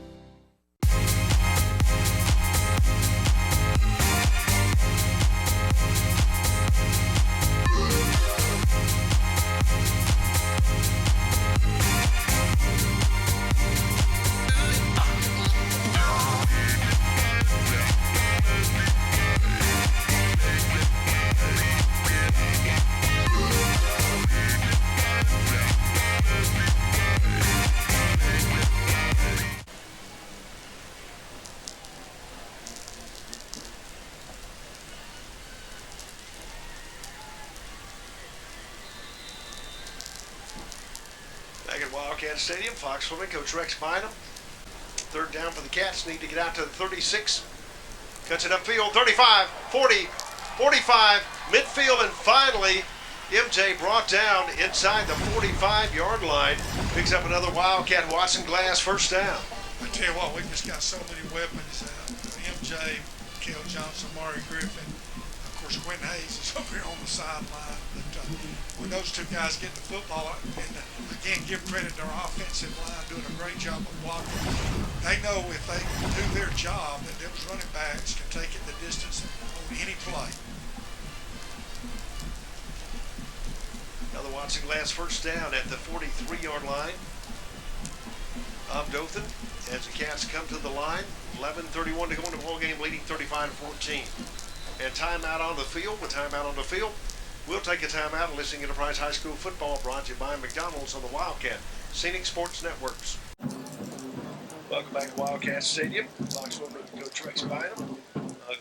Back at Wildcat Stadium, Fox swimming, Coach Rex Bynum. Third down for the Cats, need to get out to the 36. Cuts it upfield, 35, 40, 45, midfield, and finally, MJ brought down inside the 45-yard line. Picks up another Wildcat. Watson Glass, first down. I tell you what, we've just got so many weapons. MJ, Kel Johnson, Mari Griffin. Of course, Quentin Hayes is over here on the sideline. But when those two guys get the football, and again, give credit to our offensive line doing a great job of blocking. They know if they do their job, that those running backs can take it the distance on any play. Another Watson Glass first down at the 43-yard line of Dothan as the Cats come to the line. 11:31 to go in the ball game, leading 35-14. And timeout on the field. With timeout on the field, we'll take a timeout and listen to Enterprise High School Football, brought to you by McDonald's on the Wildcat Scenic Sports Networks. Welcome back to Wildcat Stadium. Fox Swimming Coach Rex Bynum.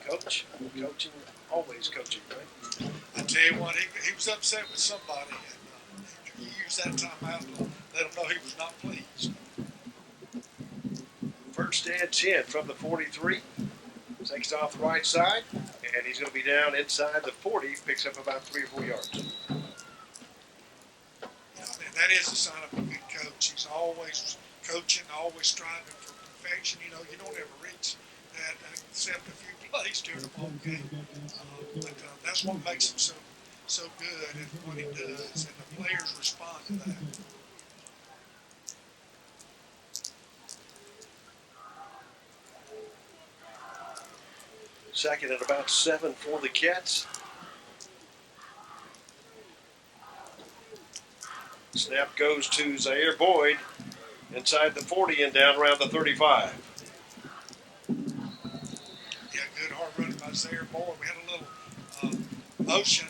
Coach, coaching, always coaching, right? I tell you what, he was upset with somebody, and he used that timeout to let him know he was not pleased. First and 10 from the 43. Takes it off the right side, and he's going to be down inside the 40. Picks up about 3 or 4 yards. You know, and that is a sign of a good coach. He's always coaching, always striving for perfection. You know, you don't ever reach that, except a few plays during the ball game. But that's what makes him so good at what he does, and the players respond to that. Second and about 7 for the Cats. Snap goes to Zaire Boyd inside the 40 and down around the 35. Yeah, good hard running by Zaire Boyd. We had a little motion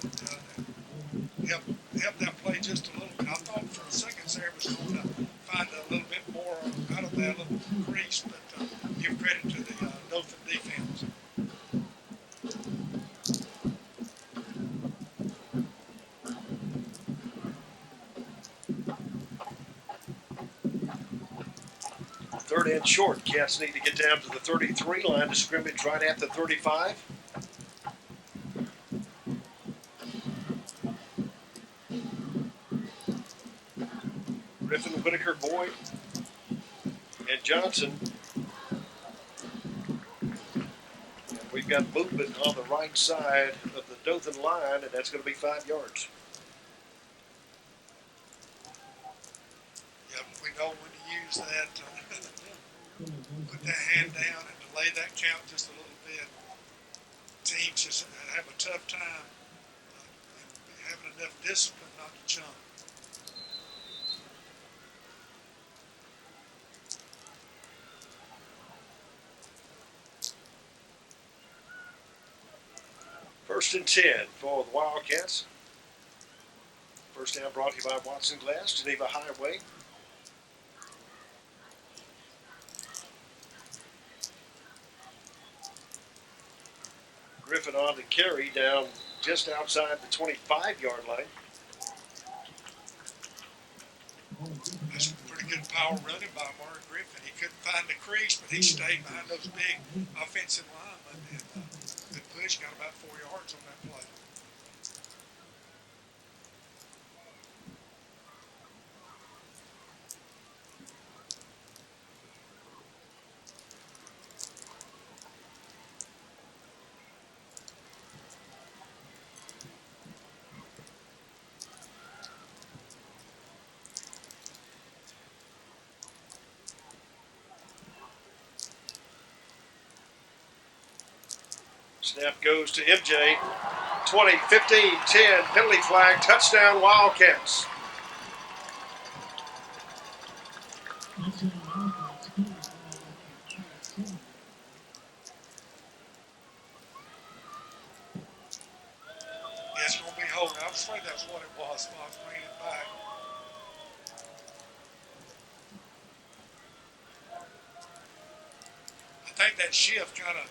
help that play just a little bit. I thought for a second Zaire was going to find a little bit more out of that little crease, but give credit to the Dothan defense. Third and short. Cats need to get down to the 33 line to scrimmage right at the 35. Griffin, Whitaker, Boyd, and Johnson. And we've got movement on the right side of the Dothan line, and that's going to be 5 yards. Yeah, we know when to use that. Put that hand down and delay that count just a little bit. Teams just have a tough time having enough discipline not to jump. First and 10 for the Wildcats. First down brought to you by Watson Glass, Geneva Highway. Griffin on to carry down just outside the 25-yard line. That's pretty good power running by Mark Griffin. He couldn't find the crease, but he stayed behind those big offensive linemen and good push, got about 4 yards on that play. Snap goes to MJ. 20, 15, 10, penalty flag, touchdown Wildcats. Yeah, it's going to be holding. I was afraid that's what it was when I was bringing it back. I think that shift kind of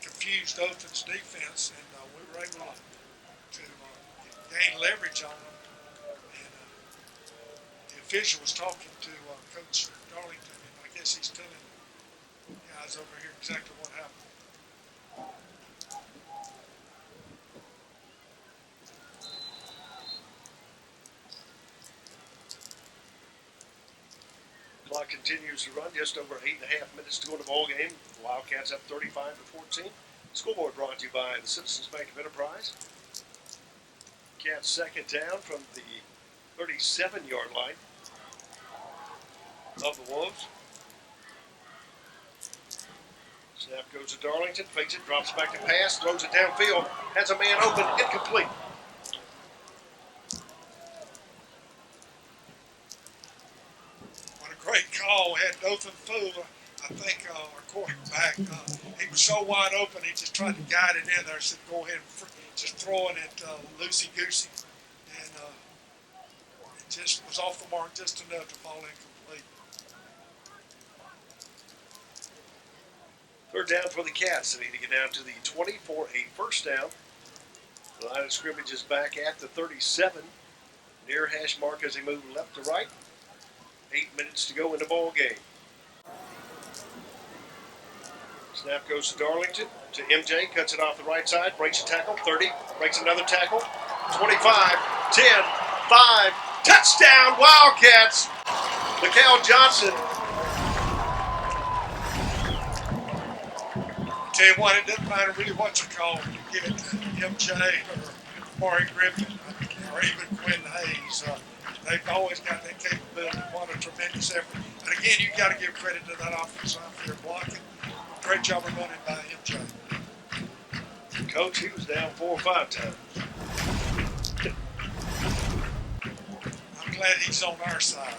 confused Dothan's defense, and we were able to gain leverage on them. And the official was talking to Coach Darlington, and I guess he's telling the guys over here exactly what happened. Clock continues to run, just over 8.5 minutes to go in the ball game. Wildcats up 35-14. Scoreboard brought to you by the Citizens Bank of Enterprise. Cats second down from the 37-yard line of the Wolves. Snap goes to Darlington, fakes it, drops back to pass, throws it downfield, has a man open, incomplete. Great call. We had Dothan fooled. I think our quarterback, he was so wide open, he just tried to guide it in there. Said, go ahead and just throwing it loosey-goosey. And it just was off the mark just enough to fall incomplete. Third down for the Cats. They need to get down to the 20 for a first down. The line of scrimmage is back at the 37. Near hash mark as they move left to right. 8 minutes to go in the ball game. Snap goes to Darlington, to MJ, cuts it off the right side, breaks a tackle, 30, breaks another tackle, 25, 10, 5, touchdown Wildcats! Mikal Johnson tell you what, it doesn't matter really what you call them. You give it MJ or Maury Griffin or even Quinn Hayes. They've always got that capability. What a tremendous effort. And again, you got to give credit to that offense line for their blocking. Great job of running by MJ. Coach, he was down 4 or 5 times. I'm glad he's on our side.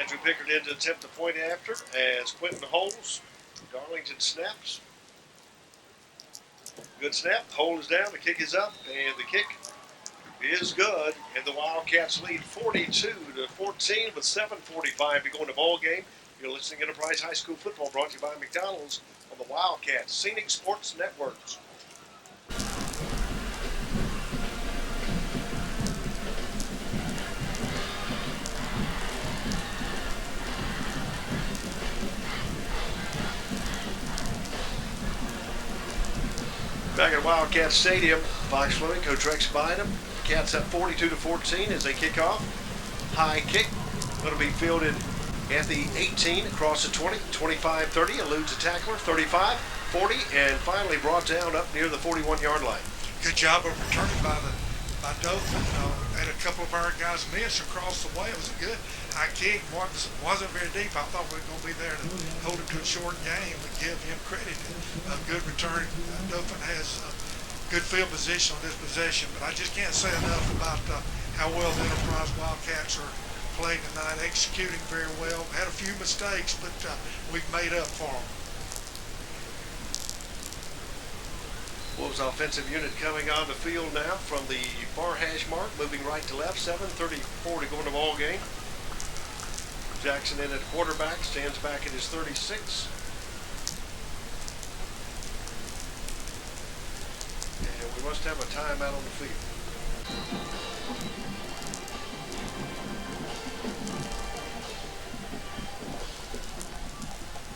Andrew Pickard in to attempt the point after as Quentin holds. Darlington snaps. Good snap. Hold is down. The kick is up, and the kick is good. And the Wildcats lead 42-14 with 7:45 to go in the ball game. You're listening to Enterprise High School Football, brought to you by McDonald's on the Wildcats Scenic Sports Networks. Back at Wildcat Stadium, Fox Fleming, Coach Rex Bynum. Cats up 42-14 as they kick off. High kick, going to be fielded at the 18, across the 20, 25-30, eludes a tackler, 35, 40, and finally brought down up near the 41-yard line. Good job of returning by Dothan. Had a couple of our guys miss across the way. It was a good high kick. Wasn't very deep. I thought we were going to be there to hold it to a short game, but give him credit. A good return. Dothan has good field position on this possession, but I just can't say enough about how well the Enterprise Wildcats are playing tonight, executing very well. Had a few mistakes, but we've made up for them. Wolves offensive unit coming on the field now from the far hash mark, moving right to left, 7:34 to go in the ball game. Jackson in at quarterback, stands back at his 36. And we must have a timeout on the field.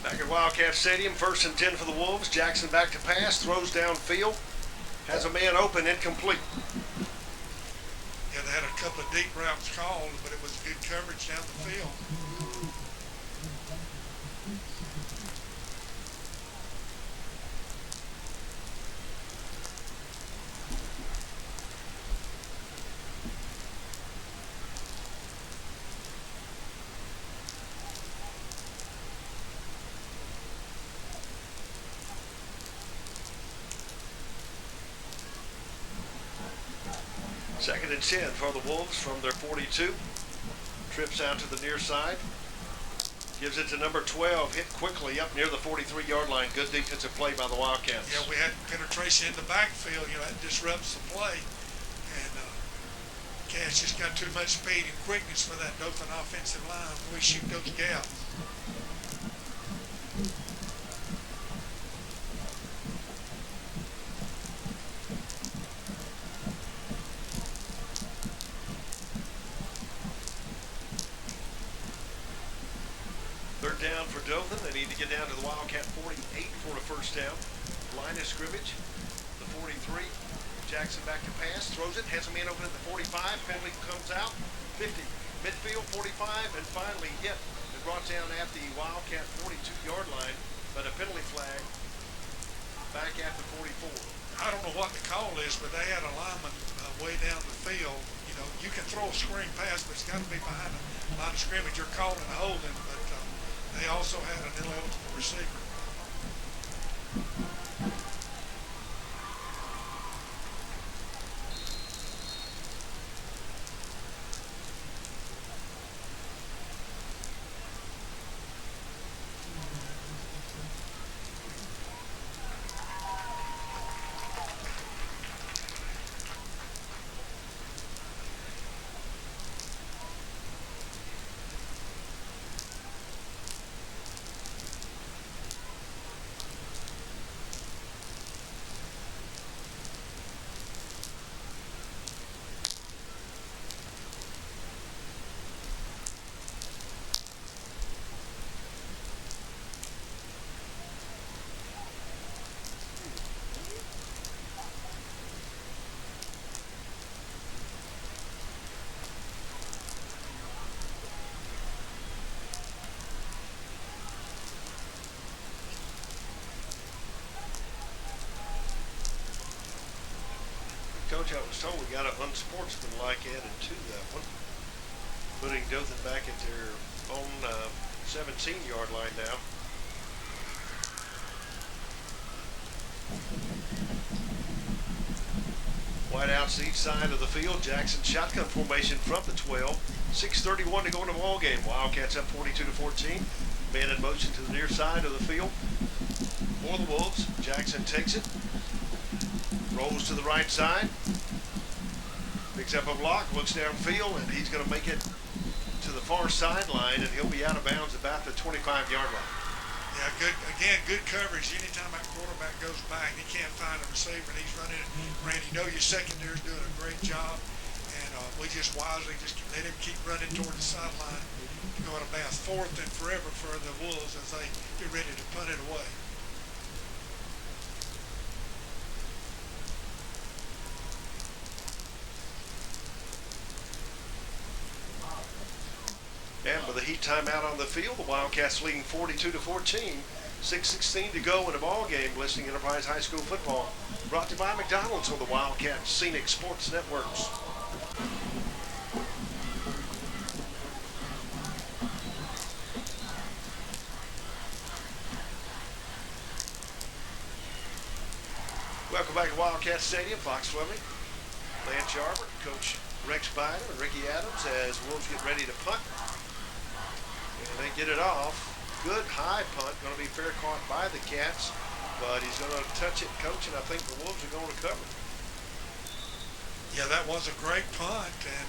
Back at Wildcat Stadium, 1st and 10 for the Wolves. Jackson back to pass, throws downfield, has a man open, incomplete. Yeah, they had a couple of deep routes called, but it was good coverage down the field. Second and 10 for the Wolves from their 42. Trips out to the near side. Gives it to number 12. Hit quickly up near the 43-yard line. Good defensive play by the Wildcats. Yeah, we had penetration in the backfield. That disrupts the play. And Cats just got too much speed and quickness for that Dothan offensive line. We shoot those gaps. Third down for Dothan. They need to get down to the Wildcat 48 for a first down. Line of scrimmage, the 43. Jackson back to pass, throws it, has a man open at the 45. Penalty comes out, 50. Midfield, 45, and finally hit and brought down at the Wildcat 42-yard line, but a penalty flag back at the 44. I don't know what the call is, but they had a lineman way down the field. You can throw a screen pass, but it's got to be behind the line of scrimmage. You're calling a holding, but they also had an ineligible receiver. Coach, I was told we got an unsportsmanlike added to that one, putting Dothan back at their own 17-yard line now. Wide outs to each side of the field. Jackson shotgun formation from the 12. 6:31 to go in the ball game. Wildcats up 42-14. Man in motion to the near side of the field for the Wolves. Jackson takes it. Rolls to the right side. Picks up a block. Looks downfield, and he's going to make it to the far sideline, and he'll be out of bounds about the 25-yard line. Yeah, good coverage. Anytime that quarterback goes back, he can't find a receiver, and he's running it. Randy, you know your secondary is doing a great job, and we just wisely just let him keep running toward the sideline to go out of bounds. 4th and forever for the Wolves as they get ready to punt it away. And with a heat timeout on the field, the Wildcats leading 42-14. 6:16 to go in the ball game. Listening Enterprise High School football, brought to you by McDonald's on the Wildcat Scenic Sports Networks. Welcome back to Wildcat Stadium, Fox Fleming, Lance Yarber, Coach Rex Bynum, and Ricky Adams as Wolves get ready to punt. And they get it off. Good high punt, going to be fair caught by the Cats, but he's going to touch it, Coach, and I think the Wolves are going to cover. Yeah, that was a great punt, and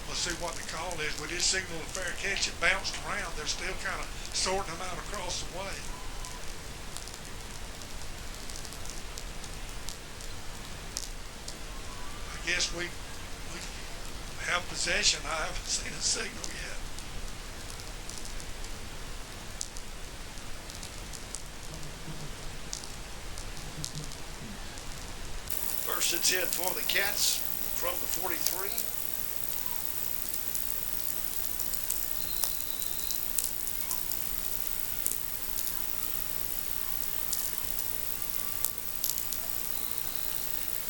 we'll see what the call is. We did signal a fair catch. It bounced around. They're still kind of sorting them out across the way. I guess we have possession. I haven't seen a signal yet. First and 10 for the Cats from the 43.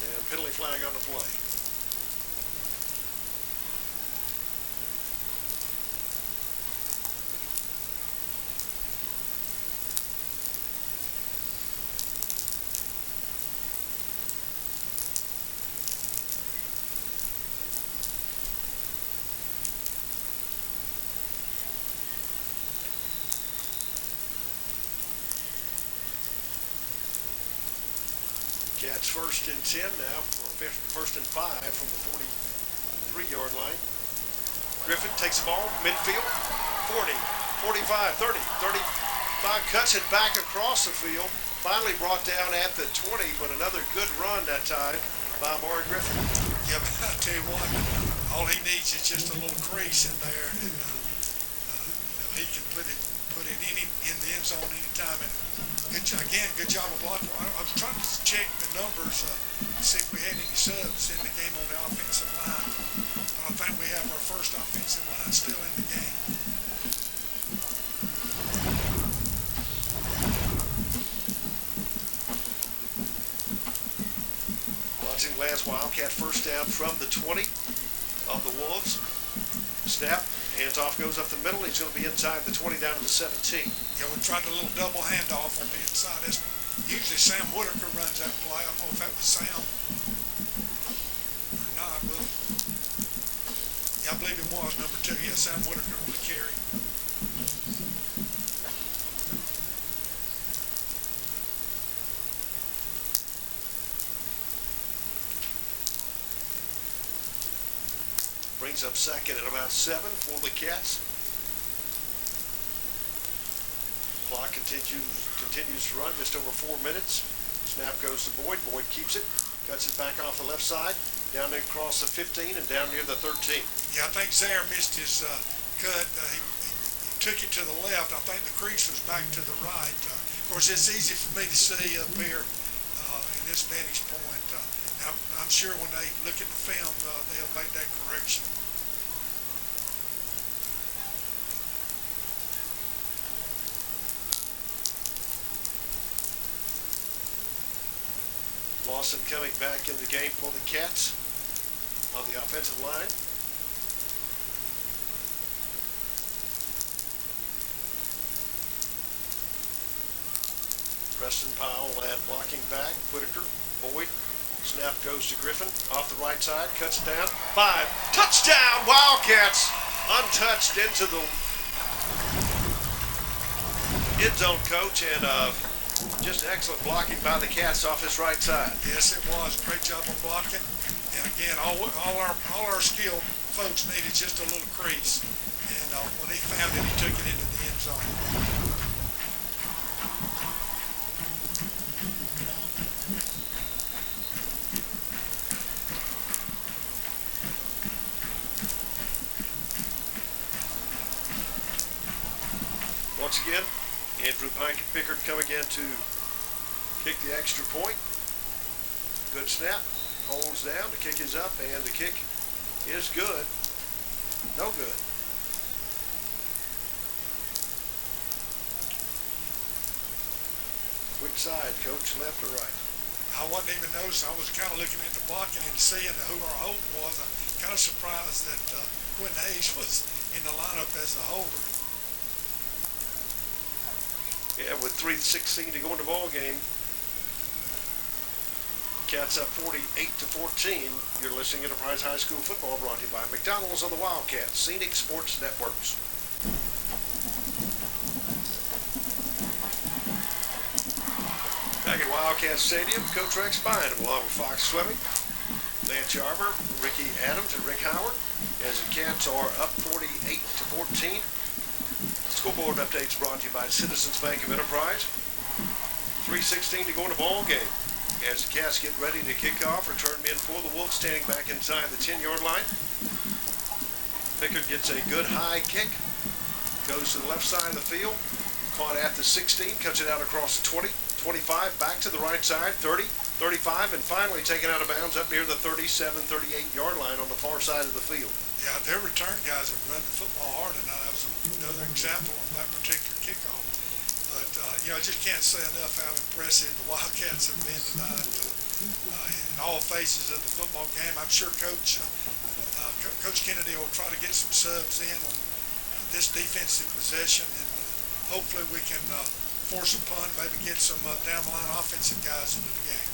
And penalty flag on the play. Cats first and 10 now for first and 5 from the 43-yard line. Griffin takes the ball, midfield, 40, 45, 30, 35, cuts it back across the field. Finally brought down at the 20, but another good run that time by Maury Griffin. Yeah, but I'll tell you what, all he needs is just a little crease in there, and he can put it in the end zone anytime. And good job of blocking. I was trying to check the numbers to see if we had any subs in the game on the offensive line. But I think we have our first offensive line still in the game. Watching last Wildcat first down from the 20 of the Wolves. Snap. Hands off, goes up the middle. He's going to be inside the 20 down to the 17. Yeah, we tried a little double handoff on the inside. That's usually Sam Whitaker runs that play. I don't know if that was Sam or not. Well, yeah, I believe it was number 2. Yeah, Sam Whitaker on the carry. Brings up second at about 7 for the Cats. Clock continues to run just over 4 minutes. Snap goes to Boyd. Boyd keeps it, cuts it back off the left side, down there across the 15 and down near the 13. Yeah, I think Zaire missed his cut. He took it to the left. I think the crease was back to the right. Of course, it's easy for me to see up here in this vantage point. I'm sure when they look at the film, they'll make that correction. Lawson coming back in the game for the Cats. on the offensive line. Preston Powell at blocking back. Whitaker, Boyd. Snap goes to Griffin. Off the right side. Cuts it down. 5. Touchdown! Wildcats! Untouched into the end zone, coach. And just excellent blocking by the Cats off his right side. Yes, it was. Great job of blocking. And again, all our skilled folks needed just a little crease. And when he found it, he took it into the end zone. Once again, Andrew Pickard come again to kick the extra point. Good snap. Holds down. The kick is up, and the kick is good. No good. Which side, coach? Left or right? I wasn't even noticing. I was kind of looking at the blocking and seeing who our holder was. I'm kind of surprised that Quinn Hayes was in the lineup as a holder. Yeah, with 3:16 to go in the ball game. Cats up 48-14. You're listening to Enterprise High School football, brought to you by McDonald's on the Wildcats, Scenic Sports Networks. Back at Wildcat Stadium, Coach Rex Bynum along with Fox Swimming, Lance Yarber, Ricky Adams, and Rick Howard, as the Cats are up 48-14. Scoreboard updates brought to you by Citizens Bank of Enterprise. 3:16 to go in the ball game. As the Cats get ready to kick off, return men for the Wolves standing back inside the 10-yard line. Pickard gets a good high kick. Goes to the left side of the field. Caught at the 16, cuts it out across the 20, 25, back to the right side, 30, 35, and finally taken out of bounds up near the 37, 38-yard line on the far side of the field. Yeah, their return guys have run the football hard, and that was another example of that particular kickoff. But, I just can't say enough how impressive the Wildcats have been tonight in all phases of the football game. I'm sure Coach Kennedy will try to get some subs in on this defensive possession, and hopefully we can force a punt, maybe get some down-the-line offensive guys into the game.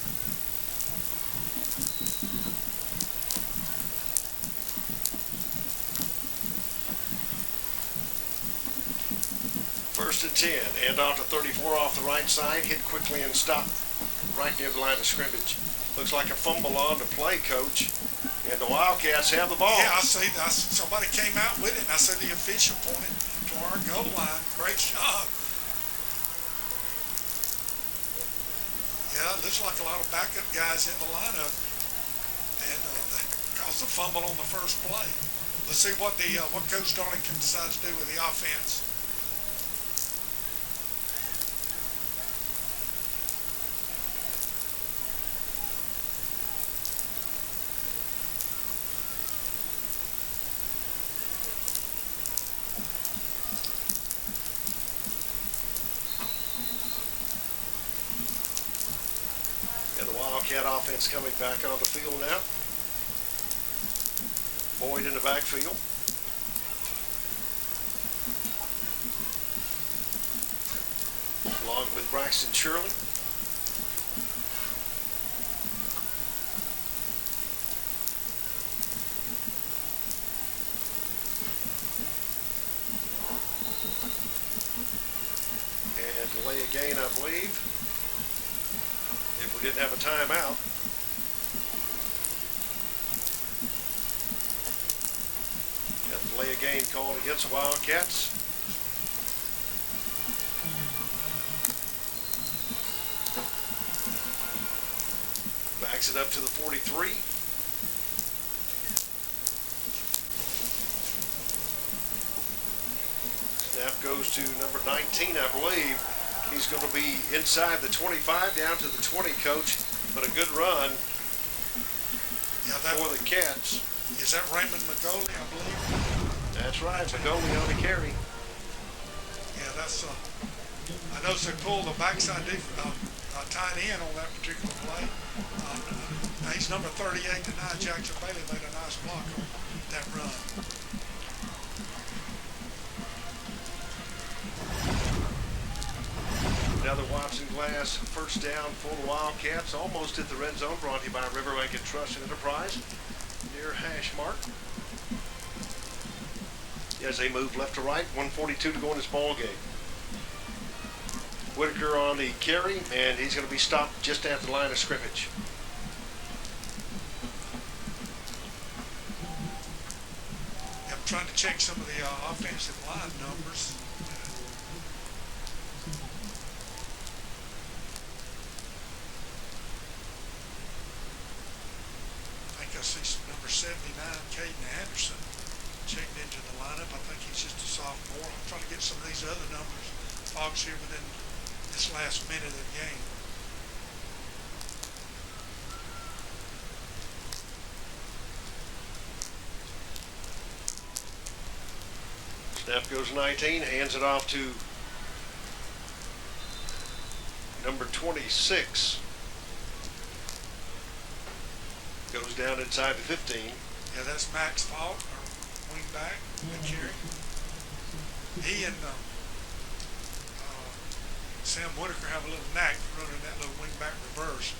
First and 10, hand off to 34 off the right side, hit quickly and stopped right near the line of scrimmage. Looks like a fumble on the play, Coach, and the Wildcats have the ball. Yeah, I see somebody came out with it, and I see the official pointed to our goal line. Great job. Yeah, it looks like a lot of backup guys in the lineup, and caused a fumble on the first play. Let's see what Coach Darlington decides to do with the offense. Wildcat offense coming back on the field now. Boyd in the backfield. Along with Braxton Shirley. And delay a gain, I believe. If we didn't have a timeout. Got the delay a gain called against the Wildcats. Backs it up to the 43. Snap goes to number 19, I believe. He's going to be inside the 25, down to the 20, Coach. But a good run for the Cats. Is that Raymond McGoley, I believe? That's right, McGoley on the carry. Yeah, that's. I noticed they pulled the backside tight end on that particular play. He's number 38 tonight. Jackson Bailey made a nice block on that run. Another Watson Glass first down for the Wildcats. Almost hit the red zone, brought to you by Riverbank and Trust and Enterprise. Near hash mark. As they move left to right, 1:42 to go in this ball game. Whitaker on the carry, and he's going to be stopped just at the line of scrimmage. I'm trying to check some of the offensive line numbers. I see some number 79, Caden Anderson, checked into the lineup. I think he's just a sophomore. I'm trying to get some of these other numbers. Fox here within this last minute of the game. Snap goes 19, hands it off to number 26. Goes down inside the 15. Yeah, that's Max Falk, our wing back, the carry. He and Sam Whitaker have a little knack for running that little wing back reverse.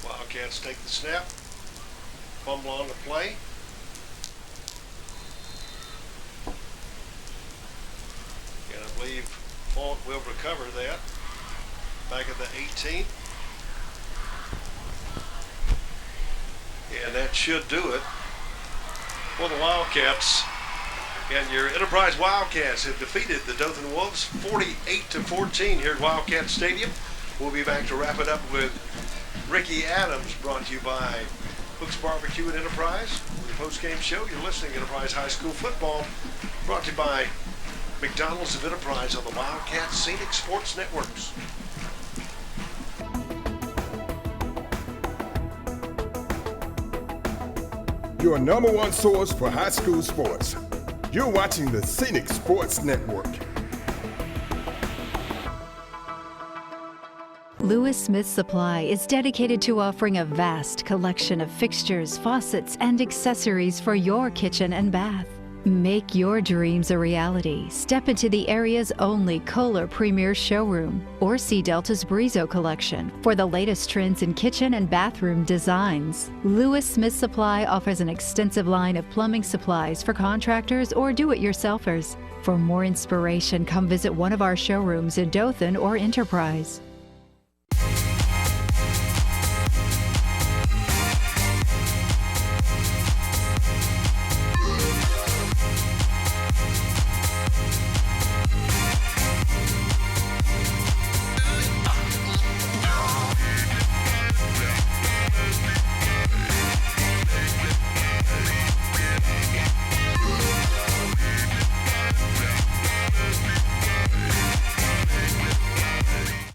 Wildcats take the snap. Fumble on the play. And I believe Falk will recover that. Back at the 18. And that should do it for the Wildcats. And your Enterprise Wildcats have defeated the Dothan Wolves 48-14 here at Wildcat Stadium. We'll be back to wrap it up with Ricky Adams, brought to you by Hooks Barbecue and Enterprise. For the post-game show, you're listening to Enterprise High School Football, brought to you by McDonald's of Enterprise on the Wildcat Scenic Sports Networks. Your number one source for high school sports. You're watching the Scenic Sports Network. Lewis Smith Supply is dedicated to offering a vast collection of fixtures, faucets, and accessories for your kitchen and bath. Make your dreams a reality. Step into the area's only Kohler Premier showroom or see Delta's Brizo collection for the latest trends in kitchen and bathroom designs. Lewis Smith Supply offers an extensive line of plumbing supplies for contractors or do-it-yourselfers. For more inspiration, come visit one of our showrooms in Dothan or Enterprise.